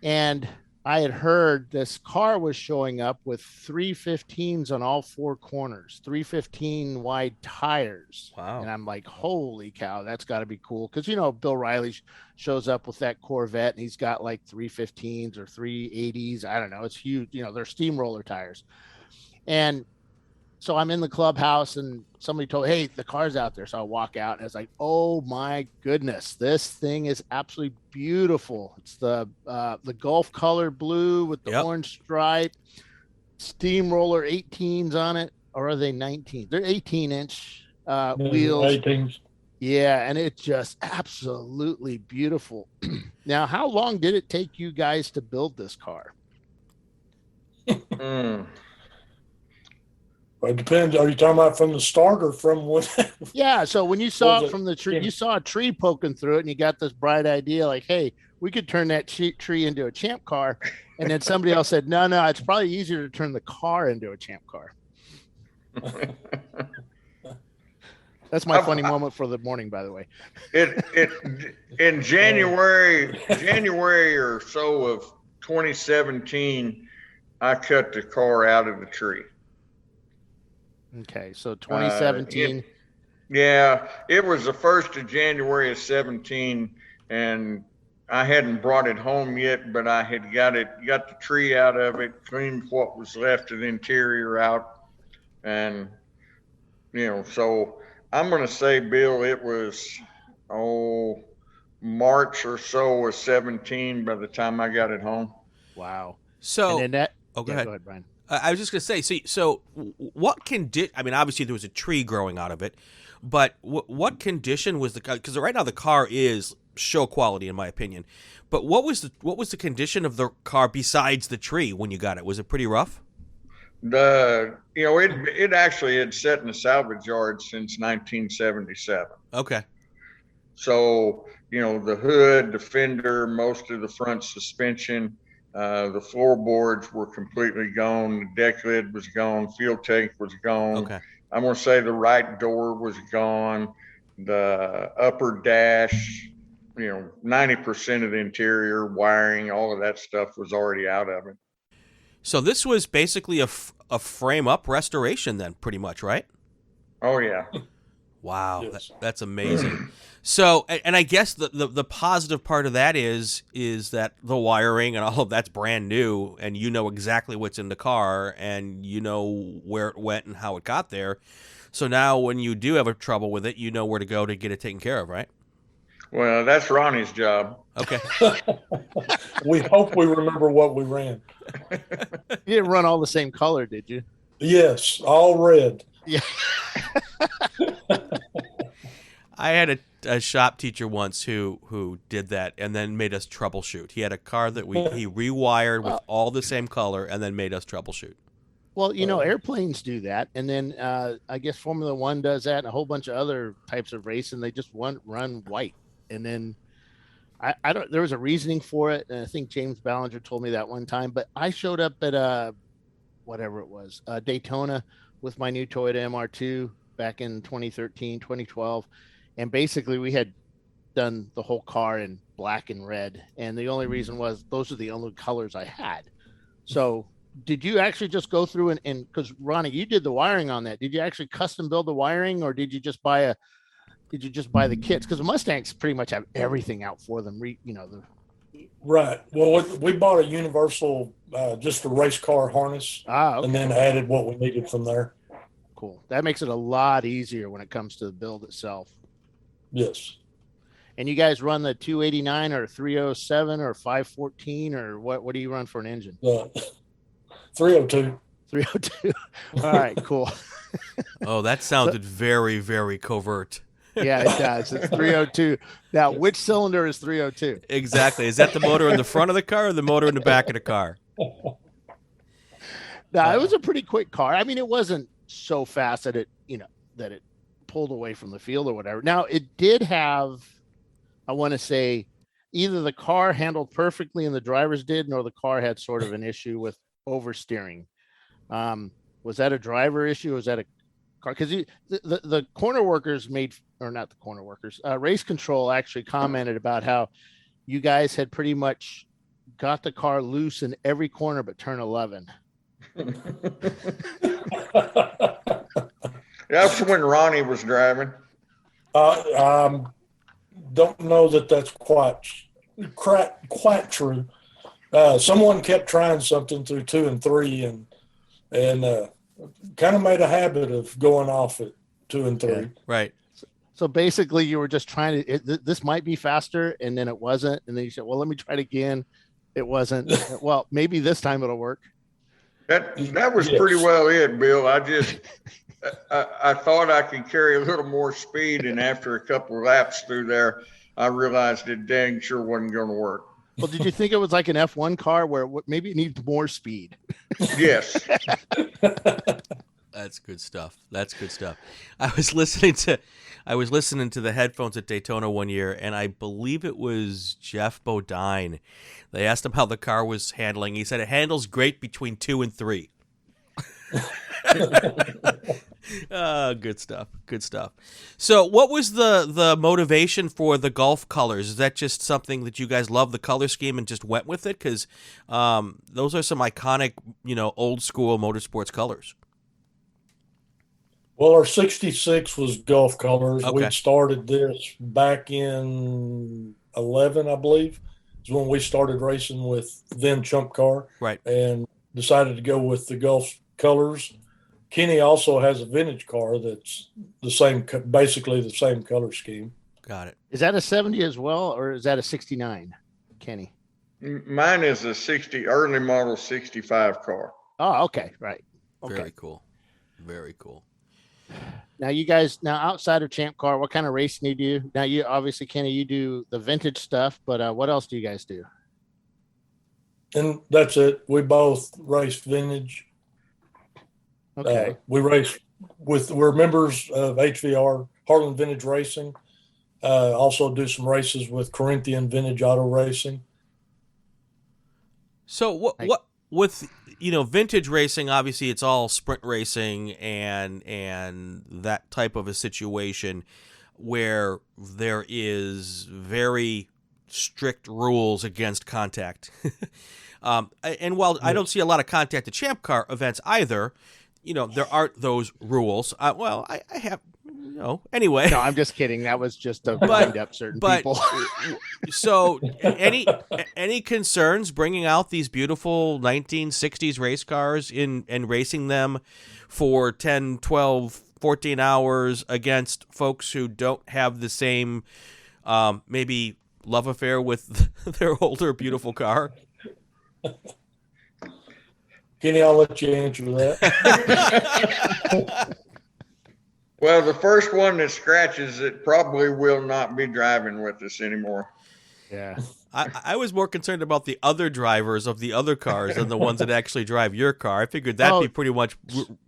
And I had heard this car was showing up with 315s on all four corners, 315 wide tires. Wow. And I'm like, holy cow, that's got to be cool. Because, Bill Riley shows up with that Corvette, and he's got like 315s or 380s. I don't know. It's huge. They're steamroller tires. And so I'm in the clubhouse, and somebody told, hey, the car's out there. So I walk out, and it's like, oh my goodness, this thing is absolutely beautiful. It's the Gulf color blue with the orange stripe, steamroller 18s on it. Or are they 19? They're 18-inch wheels. 18s. Yeah, and it's just absolutely beautiful. Now, how long did it take you guys to build this car? It depends. Are you talking about from the start or from when? Yeah. So when you saw it from the tree, you saw a tree poking through it, and you got this bright idea, like, "Hey, we could turn that tree into a champ car." And then somebody else said, "No, it's probably easier to turn the car into a champ car." That's my funny moment for the morning, by the way. In January or so of 2017, I cut the car out of the tree. Okay, so 2017. It was the 1st of January of 17, and I hadn't brought it home yet, but I had got the tree out of it, cleaned what was left of the interior out, and so I'm going to say, Bill, it was March or so of 17 by the time I got it home. Wow. So, and then go ahead, Brian. I was just going to say, so what I mean, obviously there was a tree growing out of it, but what condition was because right now the car is show quality in my opinion, but what was the condition of the car besides the tree when you got it? Was it pretty rough? It actually had sat in the salvage yard since 1977. Okay. So, the hood, the fender, most of the front suspension, the floorboards were completely gone. The deck lid was gone. Fuel tank was gone. Okay. I'm going to say the right door was gone. The upper dash, 90% of the interior wiring, all of that stuff was already out of it. So this was basically a frame up restoration then, pretty much, right? Oh, yeah. Wow, Yes. that's amazing. So, and I guess the positive part of that is that the wiring and all of that's brand new, and you know exactly what's in the car, and you know where it went and how it got there. So now when you do have a trouble with it, you know where to go to get it taken care of, right? Well, that's Ronnie's job. Okay. We hope we remember what we ran. You didn't run all the same color, did you? Yes, all red. Yeah. I had a shop teacher once who did that and then made us troubleshoot. He had a car that he rewired with all the same color and then made us troubleshoot. Well, airplanes do that, and then I guess Formula One does that, and a whole bunch of other types of racing. They just run white, and then I don't. There was a reasoning for it, and I think James Ballinger told me that one time. But I showed up at whatever it was, Daytona, with my new Toyota MR2 back in 2013, 2012, and basically we had done the whole car in black and red, and the only reason was those are the only colors I had. So. Did you actually just go through and because Ronnie, you did the wiring on that? Did you actually custom build the wiring, or did you just buy the kits? Because the Mustangs pretty much have everything out for them. Right. Well, we bought a universal, just a race car harness, okay. And then added what we needed from there. Cool. That makes it a lot easier when it comes to the build itself. Yes. And you guys run the 289 or 307 or 514 or what do you run for an engine? 302. 302. All right, cool. Oh, that sounded very, very covert. Yeah, it does. It's 302. Now, which cylinder is 302? Exactly. Is that the motor in the front of the car or the motor in the back of the car? No, it was a pretty quick car. I mean, it wasn't so fast that it pulled away from the field or whatever. Now, it did have, I want to say, either the car handled perfectly and the drivers did, or the car had sort of an issue with oversteering. Was that a driver issue? Or was that a car? Because the corner workers not the corner workers, race control actually commented about how you guys had pretty much got the car loose in every corner but turn 11. That's when Ronnie was driving. Don't know that's quite true. Someone kept trying something through 2 and 3 and kind of made a habit of going off at 2 and 3. Okay. Right. So basically you were just trying to, this might be faster, and then it wasn't. And then you said, well, let me try it again. It wasn't. Well, maybe this time it'll work. That was pretty well it, Bill. I thought I could carry a little more speed, and after a couple of laps through there, I realized it dang sure wasn't going to work. Well, did you think it was like an F1 car where maybe it needs more speed? Yes. That's good stuff. That's good stuff. I was listening to the headphones at Daytona one year, and I believe it was Jeff Bodine. They asked him how the car was handling. He said it handles great between 2 and 3. Good stuff. Good stuff. So what was the motivation for the Gulf colors? Is that just something that you guys love the color scheme and just went with it? Because those are some iconic, old school motorsports colors. Well, our 66 was Gulf colors. Okay. We started this back in 11, I believe, is when we started racing with then ChampCar. Right. And decided to go with the Gulf colors. Kenny also has a vintage car that's basically the same color scheme. Got it. Is that a 70 as well, or is that a 69, Kenny? Mine is a early model 65 car. Oh, okay. Right. Okay. Very cool. Very cool. Now, you guys, outside of ChampCar, what kind of racing do you do? Now, you obviously, Kenny, you do the vintage stuff, but what else do you guys do? And that's it. We both race vintage. Okay. We race we're members of HVR, Harlan Vintage Racing. Also do some races with Corinthian Vintage Auto Racing. So what with vintage racing? Obviously, it's all sprint racing and that type of a situation where there is very strict rules against contact. And while I don't see a lot of contact at ChampCar events either, there aren't those rules. I have, anyway. No, I'm just kidding. That was just to wind up certain people. So any concerns bringing out these beautiful 1960s race cars and racing them for 10, 12, 14 hours against folks who don't have the same maybe love affair with their older, beautiful car? Kenny, I'll let you answer that. Well, the first one that scratches it probably will not be driving with us anymore. Yeah. I was more concerned about the other drivers of the other cars than the ones that actually drive your car. I figured that'd be pretty much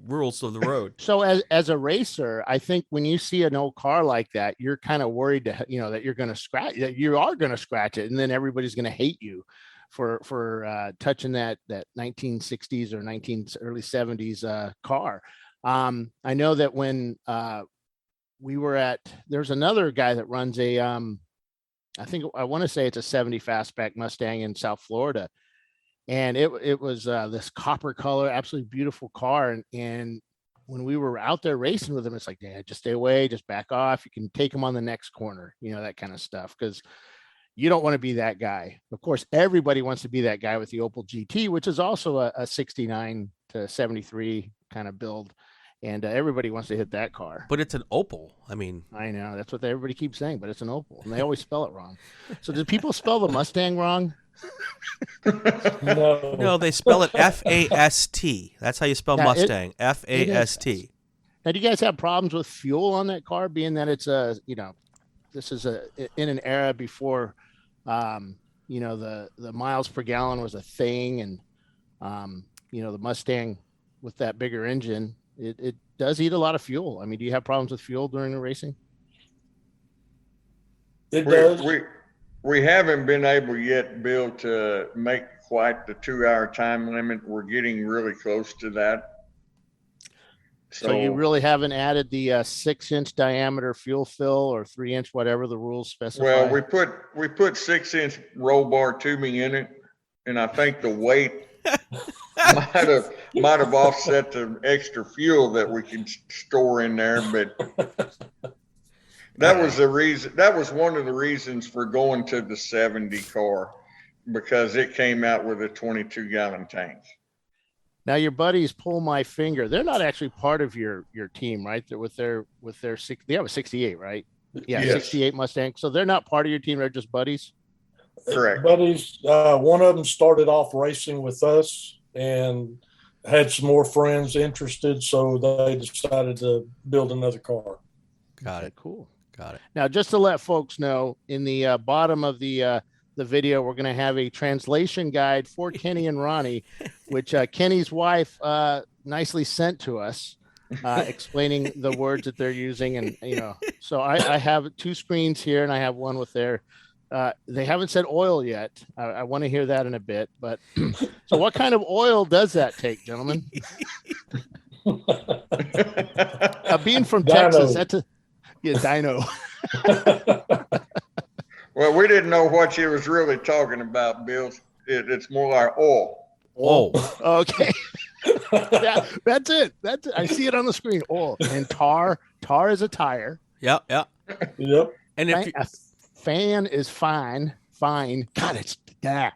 rules of the road. So as a racer, I think when you see an old car like that, you're kind of worried that you're going to scratch, that you are going to scratch it, and then everybody's going to hate you for touching that 1960s or early 70s car. I know that when there's another guy that runs I want to say it's a 70 fastback Mustang in South Florida. And it was this copper color, absolutely beautiful car. And when we were out there racing with him, it's like, yeah, just stay away, just back off. You can take him on the next corner, that kind of stuff. Because you don't want to be that guy. Of course, everybody wants to be that guy with the Opel GT, which is also a 69 to 73 kind of build. And everybody wants to hit that car. But it's an Opel. I know. That's what everybody keeps saying, but it's an Opel. And they always spell it wrong. So do people spell the Mustang wrong? No, they spell it F-A-S-T. That's how you spell Mustang, F-A-S-T. Now, do you guys have problems with fuel on that car, being that it's this is in an era before, the miles per gallon was a thing, and the Mustang with that bigger engine, it does eat a lot of fuel. Do you have problems with fuel during the racing? It does. We haven't been able yet, Bill, to make quite the 2-hour time limit. We're getting really close to that. So you really haven't added the 6-inch diameter fuel fill or 3-inch, whatever the rules specify? Well, we put 6-inch roll bar tubing in it, and I think the weight might have offset the extra fuel that we can store in there, but that was the reason. That was one of the reasons for going to the 70 car, because it came out with a 22-gallon tank. Now, your buddies Pull My Finger, they're not actually part of your team, right? They're with their they have a 68, right? Yeah, yes. 68 Mustang. So they're not part of your team. They're just buddies. Correct. Buddies. One of them started off racing with us and had some more friends interested, so they decided to build another car. Got it. Cool. Got it. Now, just to let folks know, in the bottom of the video, we're going to have a translation guide for Kenny and Ronnie, which Kenny's wife nicely sent to us. explaining the words that they're using. And, so I have 2 screens here and I have one with their, they haven't said oil yet. I want to hear that in a bit, but so what kind of oil does that take, gentlemen? Being from Texas, that's dyno. Well, we didn't know what you was really talking about, Bill. It's more like oil. Oh, okay. That's it. I see it on the screen. Oil and tar. Tar is a tire. Yep. And if a fan is fine. God, it's that.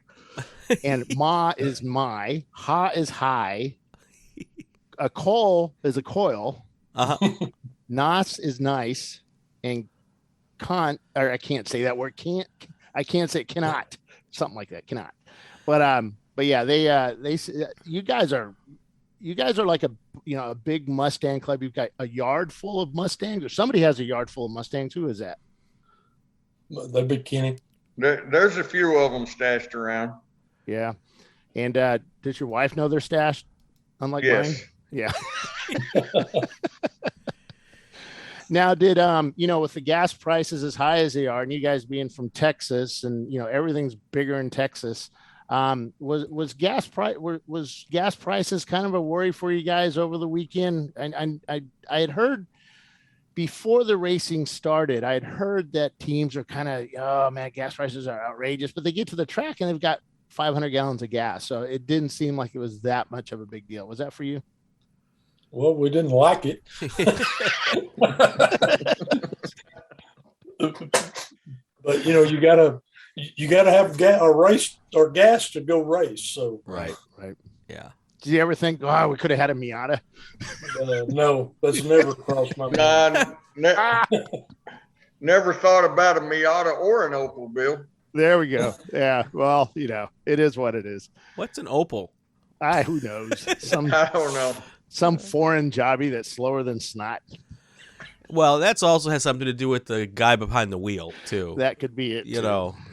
And ma is my. Ha is high. A coil is a coil. Nas is nice, and I can't say that word. I can't say cannot. Something like that. Cannot. But yeah, they you guys are like a big Mustang club. You've got a yard full of Mustangs, or somebody has a yard full of Mustangs. Who is that? That'd be Kenny. There's a few of them stashed around. Yeah. And does your wife know they're stashed? Unlike mine? Yeah. Now, did with the gas prices as high as they are, and you guys being from Texas, and everything's bigger in Texas, was gas prices kind of a worry for you guys over the weekend? And I had heard before the racing started, I had heard that teams are kind of, oh man, gas prices are outrageous, but they get to the track and they've got 500 gallons of gas, so it didn't seem like it was that much of a big deal. Was that for you? Well, we didn't like it. But you gotta have a race or gas to go race. So right, yeah. Did you ever think, we could have had a Miata? No, that's never crossed my mind. Never thought about a Miata or an Opel, Bill. There we go. Yeah. Well, it is what it is. What's an Opel? Who knows? I don't know. Some foreign jobby that's slower than snot. Well, that's also has something to do with the guy behind the wheel too. That could be it.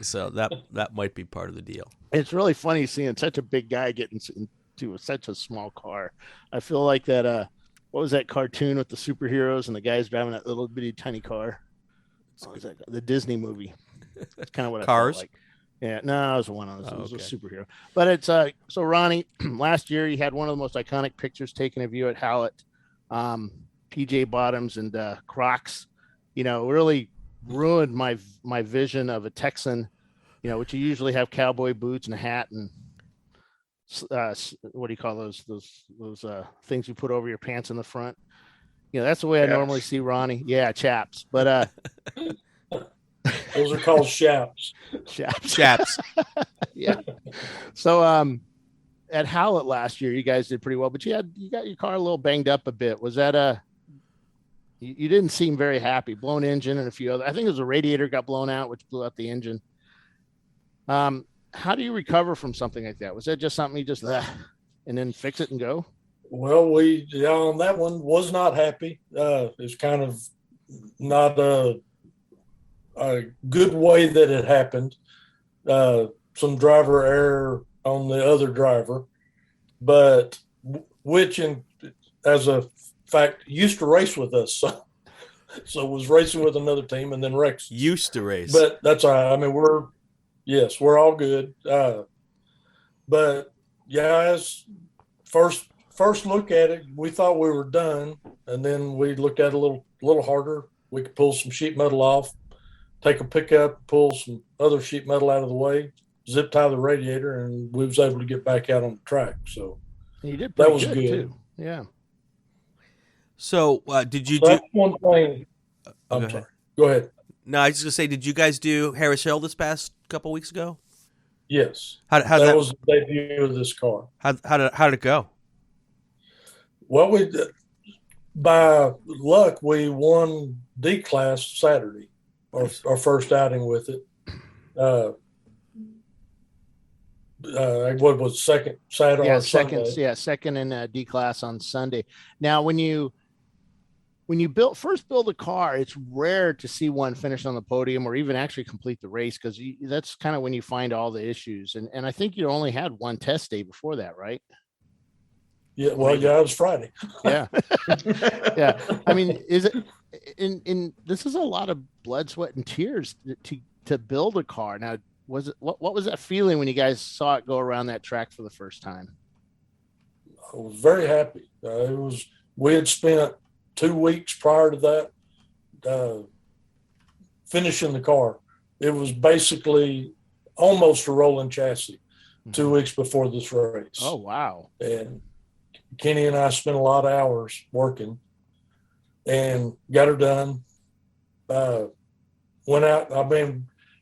So that might be part of the deal. It's really funny seeing such a big guy get into such a small car. I feel like that. What was that cartoon with the superheroes and the guys driving that little bitty tiny car? What was that? The Disney movie. That's kind of what Cars. I felt like. Yeah, no, it was one of those. It was a superhero. But it's so Ronnie, last year you had one of the most iconic pictures taken of you at Hallett, PJ bottoms and Crocs. Really ruined my vision of a Texan. Which you usually have cowboy boots and a hat and what do you call those things you put over your pants in the front? That's the way I normally see Ronnie. Yeah, chaps. But those are called chaps. Chaps. Yeah. So at Hallett last year, you guys did pretty well, but you got your car a little banged up a bit. Was that you didn't seem very happy? Blown engine and a few other. I think it was a radiator got blown out, which blew out the engine. How do you recover from something like that? Was that just something you just and then fix it and go? Well, we on that one was not happy. It's kind of not a good way that it happened. Some driver error on the other driver, but which as a fact used to race with us, so was racing with another team and then Rex used to race. But that's all right. I mean, we're all good. But yeah, as first look at it, we thought we were done, and then we looked at it a little harder. We could pull some sheet metal off, take a pickup, pull some other sheet metal out of the way, zip tie the radiator, and we was able to get back out on the track. So you did that was good too. Yeah. So did you so do that's one thing? I'm sorry. Go ahead. No, I was just gonna say, did you guys do Harris Hill this past couple weeks ago? Yes. How that was the debut of this car. How did it go? Well, by luck, we won D class Saturday, our first outing with it. What was second Saturday? Yeah, second in D class on Sunday. Now, when you first build a car, it's rare to see one finish on the podium or even actually complete the race, because that's kind of when you find all the issues. And I think you only had one test day before that, right? Yeah, well, yeah, it was Friday. Yeah. Yeah. I mean, is it in this is a lot of blood, sweat, and tears to build a car. Now, was it what was that feeling when you guys saw it go around that track for the first time? I was very happy. We had spent 2 weeks prior to that finishing the car. It was basically almost a rolling chassis 2 weeks before this race. Oh, wow. And Kenny and I spent a lot of hours working and got her done. Went out,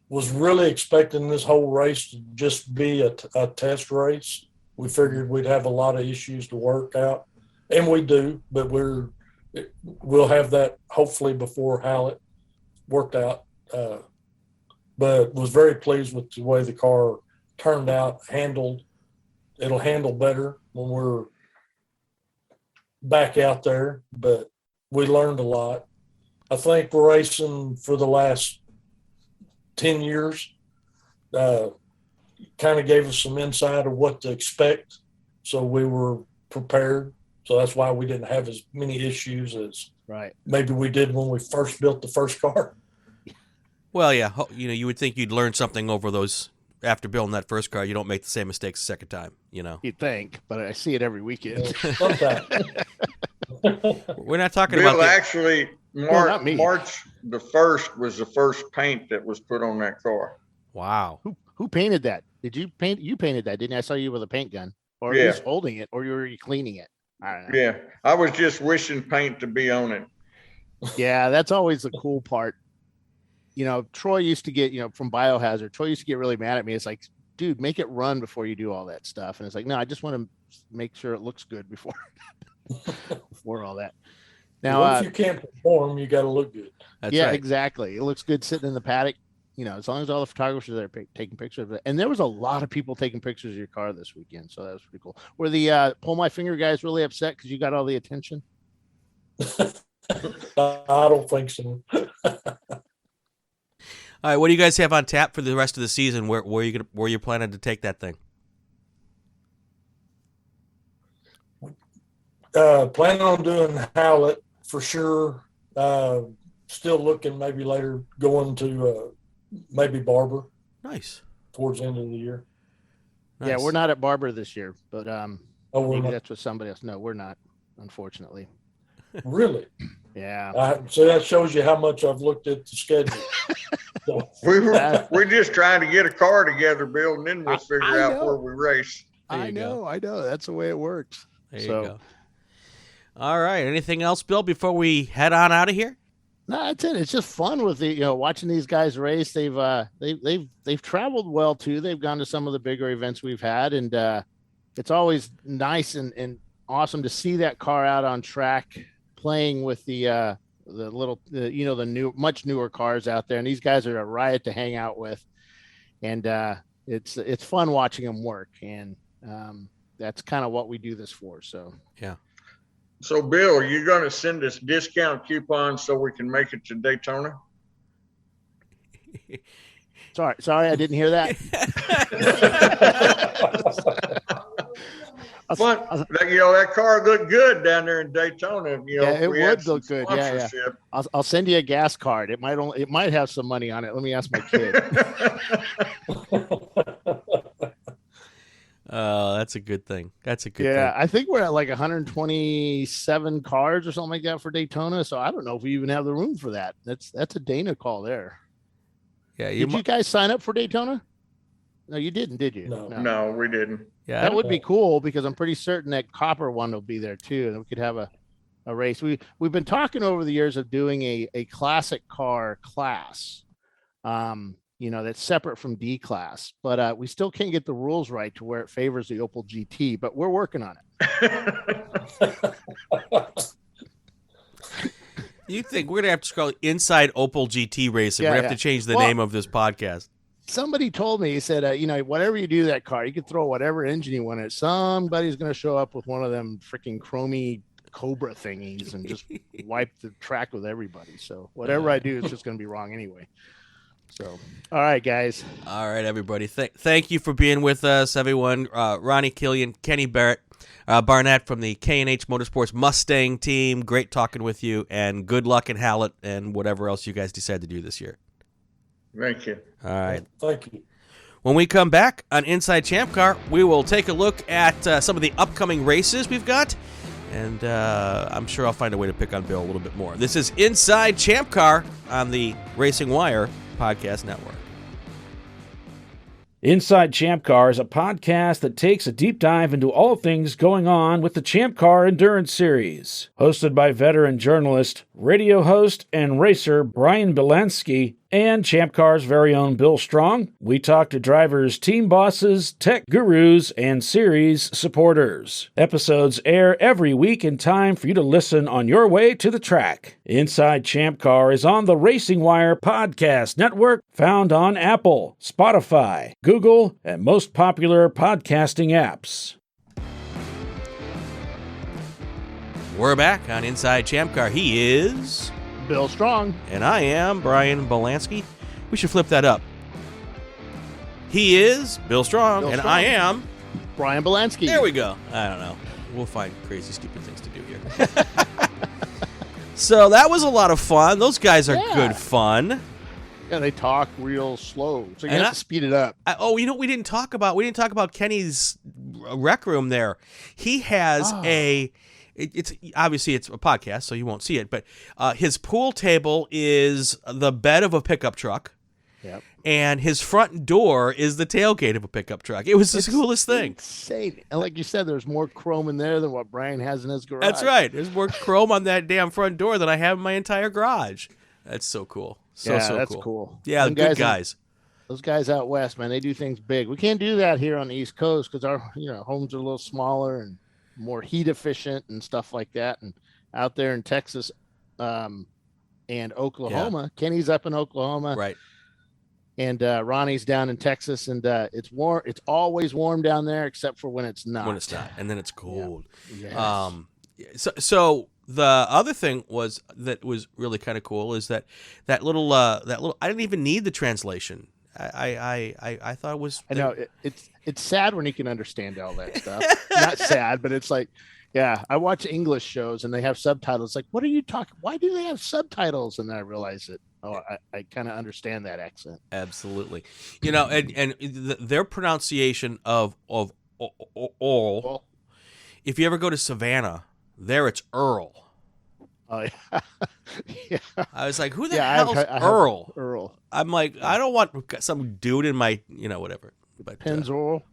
was really expecting this whole race to just be a test race. We figured we'd have a lot of issues to work out, and we do, but we'll have that hopefully before Hallett worked out. But was very pleased with the way the car turned out, handled. It'll handle better when we're back out there, but we learned a lot. I think racing for the last 10 years kind of gave us some insight of what to expect, so we were prepared. So that's why we didn't have as many issues as maybe we did when we first built the first car. Well, yeah, you would think you'd learn something over those after building that first car. You don't make the same mistakes the second time, You'd think, but I see it every weekend. We're not talking Bill, about actually, March the 1st was the first paint that was put on that car. Wow. Who painted that? Did you paint? You painted that, didn't you? I saw you with a paint gun, or at least holding it, or you were cleaning it. I don't know. Yeah, I was just wishing paint to be on it. Yeah, that's always the cool part. Troy used to get, from Biohazard, Troy used to get really mad at me. It's like, dude, make it run before you do all that stuff. And it's like, no, I just want to make sure it looks good before all that. Now, if you can't perform, you got to look good. That's right. Exactly. It looks good sitting in the paddock, as long as all the photographers are there taking pictures of it. And there was a lot of people taking pictures of your car this weekend. So that was pretty cool. Were the Pull My Finger guys really upset because you got all the attention? I don't think so. All right, what do you guys have on tap for the rest of the season? Where you planning to take that thing? Planning on doing Hallett for sure. Still looking maybe later going to maybe Barber. Nice. Towards the end of the year. Nice. Yeah, we're not at Barber this year, but maybe not. that's what somebody else. No, we're not, unfortunately. Really? Yeah. So that shows you how much I've looked at the schedule. So, we're just trying to get a car together, Bill, and then we'll figure out where we race. I know. That's the way it works. There you go. All right. Anything else, Bill, before we head on out of here? No, that's it. It's just fun with watching these guys race. They've traveled well too. They've gone to some of the bigger events we've had, and it's always nice and awesome to see that car out on track playing with the little the much newer cars out there. And these guys are a riot to hang out with, and it's fun watching them work. And that's kind of what we do this for. So yeah. So, Bill, are you going to send us discount coupons so we can make it to Daytona? Sorry, I didn't hear that. That car looked good down there in Daytona. It would look good. Yeah. I'll send you a gas card. It might have some money on it. Let me ask my kid. That's a good thing. That's a good thing. Yeah, I think we're at like 127 cars or something like that for Daytona. So I don't know if we even have the room for that. That's a Dana call there. Yeah. Did you guys sign up for Daytona? No, you didn't, did you? No, we didn't. Yeah, that would be cool because I'm pretty certain that Copper one will be there too, and we could have a race. We've been talking over the years of doing a classic car class. That's separate from D class, but we still can't get the rules right to where it favors the Opel GT, but we're working on it. You think we're going to have to call it Inside Opel GT Racing? We have to change the name of this podcast. Somebody told me, he said, whatever you do that car, you can throw whatever engine you want in it. Somebody's going to show up with one of them freaking chromy Cobra thingies and just wipe the track with everybody. So whatever I do, it's just going to be wrong anyway. So, all right, guys. All right, everybody. Thank you for being with us, everyone. Ronnie Killion, Kenny Barrett, Barnett from the K&H Motorsports Mustang team. Great talking with you, and good luck in Hallett and whatever else you guys decide to do this year. Thank you. All right. Thank you. When we come back on Inside ChampCar, we will take a look at some of the upcoming races we've got, and I'm sure I'll find a way to pick on Bill a little bit more. This is Inside ChampCar on the Racing Wire Podcast Network. Inside ChampCar is a podcast that takes a deep dive into all things going on with the ChampCar Endurance Series. Hosted by veteran journalist, radio host, and racer Brian Bielanski, and ChampCar's very own Bill Strong, we talk to drivers, team bosses, tech gurus, and series supporters. Episodes air every week in time for you to listen on your way to the track. Inside ChampCar is on the Racing Wire Podcast Network, found on Apple, Spotify, Google, and most popular podcasting apps. We're back on Inside ChampCar. He is Bill Strong. And I am Brian Bielanski. We should flip that up. He is Bill Strong, and I am Brian Bielanski. There we go. I don't know. We'll find crazy, stupid things to do here. So that was a lot of fun. Those guys are good fun. Yeah, they talk real slow, so you have to speed it up. You know what we didn't talk about? We didn't talk about Kenny's rec room there. He has It's obviously it's a podcast, so you won't see it. But his pool table is the bed of a pickup truck, and his front door is the tailgate of a pickup truck. It was the coolest thing. Insane. And like you said, there's more chrome in there than what Brian has in his garage. That's right. There's more chrome on that damn front door than I have in my entire garage. That's so cool. So cool. Yeah, good guys. Those guys out west, man, they do things big. We can't do that here on the East Coast because our homes are a little smaller and more heat efficient and stuff like that. And out there in Texas and Oklahoma, Kenny's up in Oklahoma, right? And Ronnie's down in Texas, and it's warm. It's always warm down there, except for when it's not. When it's not, and then it's cold. Yeah. Yes. So the other thing was really kind of cool is that little I didn't even need the translation. I thought it was. I know it's sad when you can understand all that stuff. Not sad, but it's like, I watch English shows and they have subtitles. Like, what are you talking? Why do they have subtitles? And then I realize it. Oh, I kind of understand that accent. Absolutely, and their pronunciation of Earl. If you ever go to Savannah, there it's Earl. Oh yeah. I was like, who the hell's Earl? Earl. I'm like, I don't want some dude in my, whatever. But Earl.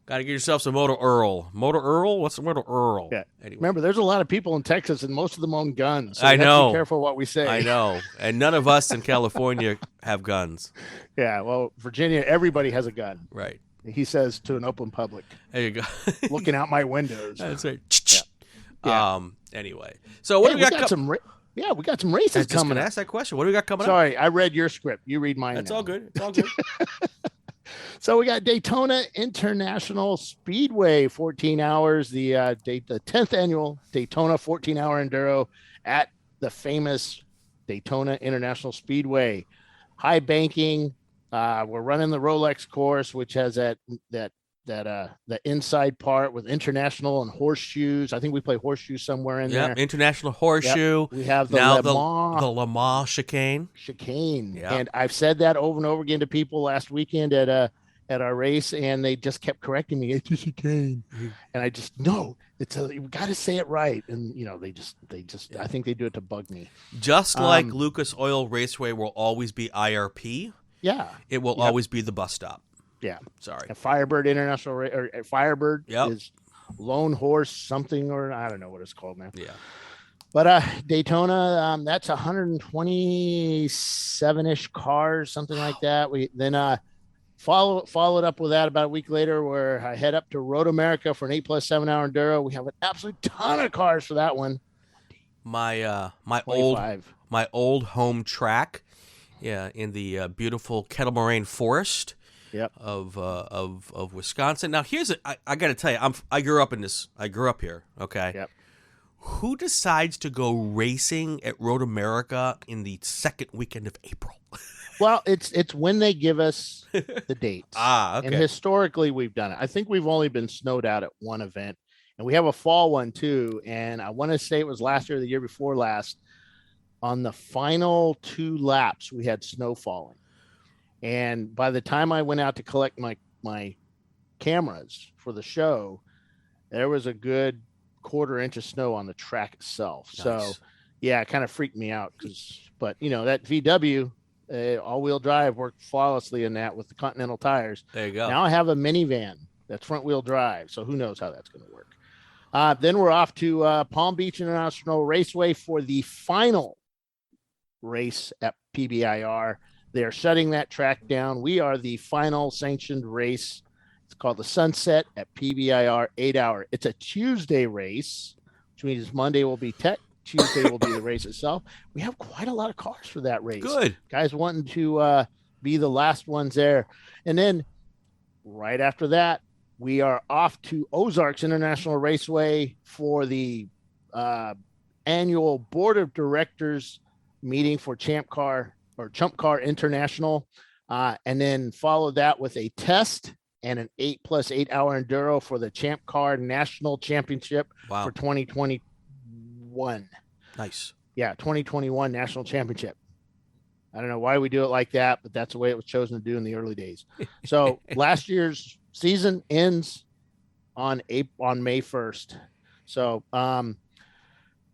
Got to get yourself some Motor Earl. Motor Earl? What's the Motor Earl? Yeah. Anyway. Remember, there's a lot of people in Texas, and most of them own guns. So I know. Have to be careful what we say. I know. And none of us in California have guns. Yeah. Well, Virginia, everybody has a gun. Right. He says to an open public. There you go. Looking out my windows. That's right. Yeah. Anyway, so what do we got? We got some races coming. Ask that question. What do we got coming up? Sorry, I read your script. You read mine. That's now. all good. It's all good. So we got Daytona International Speedway, 14 hours, the 10th annual Daytona 14-hour enduro at the famous Daytona International Speedway. High banking. We're running the Rolex course, which has that inside part with international and horseshoes. I think we play horseshoes somewhere in there. International horseshoe. Yep. We have the Le Mans chicane. Yep. And I've said that over and over again to people last weekend at our race, and they just kept correcting me. It's a chicane, and I just you got to say it right. And they just I think they do it to bug me. Just like Lucas Oil Raceway will always be IRP. Yeah, it will always be the bus stop. Yeah, sorry. A Firebird International or Firebird is Lone Horse something, or I don't know what it's called, man. Yeah. But Daytona, that's 127-ish cars, something like that. We then followed up with that about a week later, where I head up to Road America for an 8+7 hour enduro. We have an absolute ton of cars for that one. My 25. my old home track, in the beautiful Kettle Moraine Forest. Yep. Of Wisconsin. Now I got to tell you, I grew up here. Okay. Yep. Who decides to go racing at Road America in the second weekend of April? Well, it's when they give us the dates. Okay. And historically, we've done it. I think we've only been snowed out at one event, and we have a fall one too. And I want to say it was last year or the year before last. On the final 2 laps, we had snow falling. And by the time I went out to collect my cameras for the show, there was a good 1/4 inch of snow on the track itself. Nice. So, yeah, it kind of freaked me out but that VW all-wheel drive worked flawlessly in that with the Continental tires. There you go. Now I have a minivan that's front-wheel drive, so who knows how that's going to work. Then we're off to Palm Beach International Raceway for the final race at PBIR. They're shutting that track down. We are the final sanctioned race. It's called the Sunset at PBIR 8-hour. It's a Tuesday race, which means Monday will be tech. Tuesday will be the race itself. We have quite a lot of cars for that race. Good. Guys wanting to be the last ones there. And then right after that, we are off to Ozarks International Raceway for the annual board of directors meeting for ChampCar International, and then follow that with a test and an 8+8 hour enduro for the ChampCar National Championship for 2021. Nice. Yeah, 2021 National Championship. I don't know why we do it like that, but that's the way it was chosen to do in the early days. So last year's season ends on May 1st. So,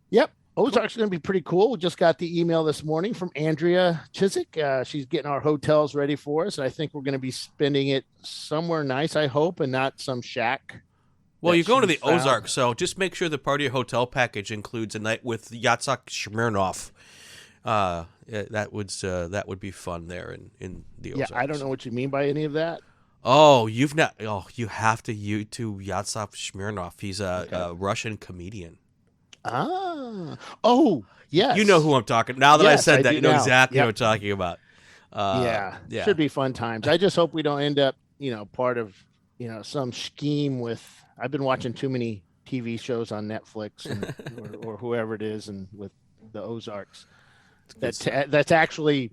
yep. Ozark's going to be pretty cool. We just got the email this morning from Andrea Chiswick. She's getting our hotels ready for us. And I think we're going to be spending it somewhere nice, I hope, and not some shack. Well, you're going to the Ozarks, so just make sure the part of your hotel package includes a night with Yatsuk Smirnoff. That would be fun there in the Ozarks. Yeah, I don't know what you mean by any of that. Oh, you have to YouTube Yatsuk Smirnoff. He's a Russian comedian. Oh, yes. You know who I'm talking. Now that I said that, you know exactly what I'm talking about. Yeah. Should be fun times. I just hope we don't end up, part of, some scheme with. I've been watching too many TV shows on Netflix or whoever it is, and with the Ozarks. That's actually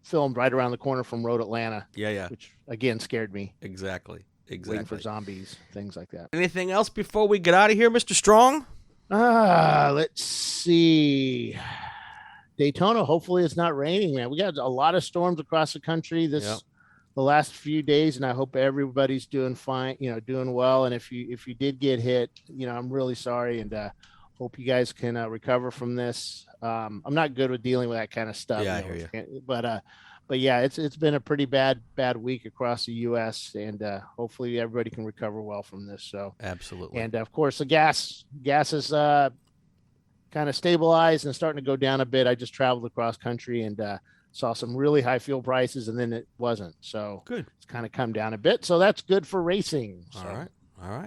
filmed right around the corner from Road Atlanta. Yeah. Which again scared me. Exactly. Waiting for zombies, things like that. Anything else before we get out of here, Mr. Strong? Let's see. Daytona, hopefully it's not raining, man. We got a lot of storms across the country the last few days, and I hope everybody's doing fine, doing well. And if you did get hit, I'm really sorry, and hope you guys can recover from this. I'm not good with dealing with that kind of stuff. Yeah, I hear you. But yeah, it's been a pretty bad week across the U.S. and hopefully everybody can recover well from this. So absolutely. And of course the gas is kind of stabilized and starting to go down a bit. I just traveled across country and saw some really high fuel prices, and then it wasn't. So good. It's kind of come down a bit. So that's good for racing. So. All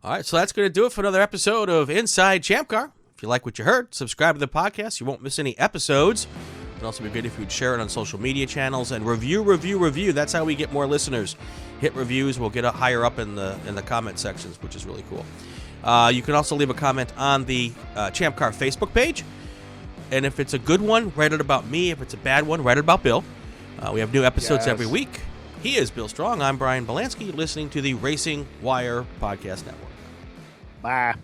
right. So that's going to do it for another episode of Inside ChampCar. If you like what you heard, subscribe to the podcast. You won't miss any episodes. It'd also be good if you'd share it on social media channels and review. That's how we get more listeners. Hit reviews. We'll get higher up in the comment sections, which is really cool. You can also leave a comment on the ChampCar Facebook page. And if it's a good one, write it about me. If it's a bad one, write it about Bill. We have new episodes every week. He is Bill Strong. I'm Brian Bielanski, listening to the Racing Wire Podcast Network. Bye.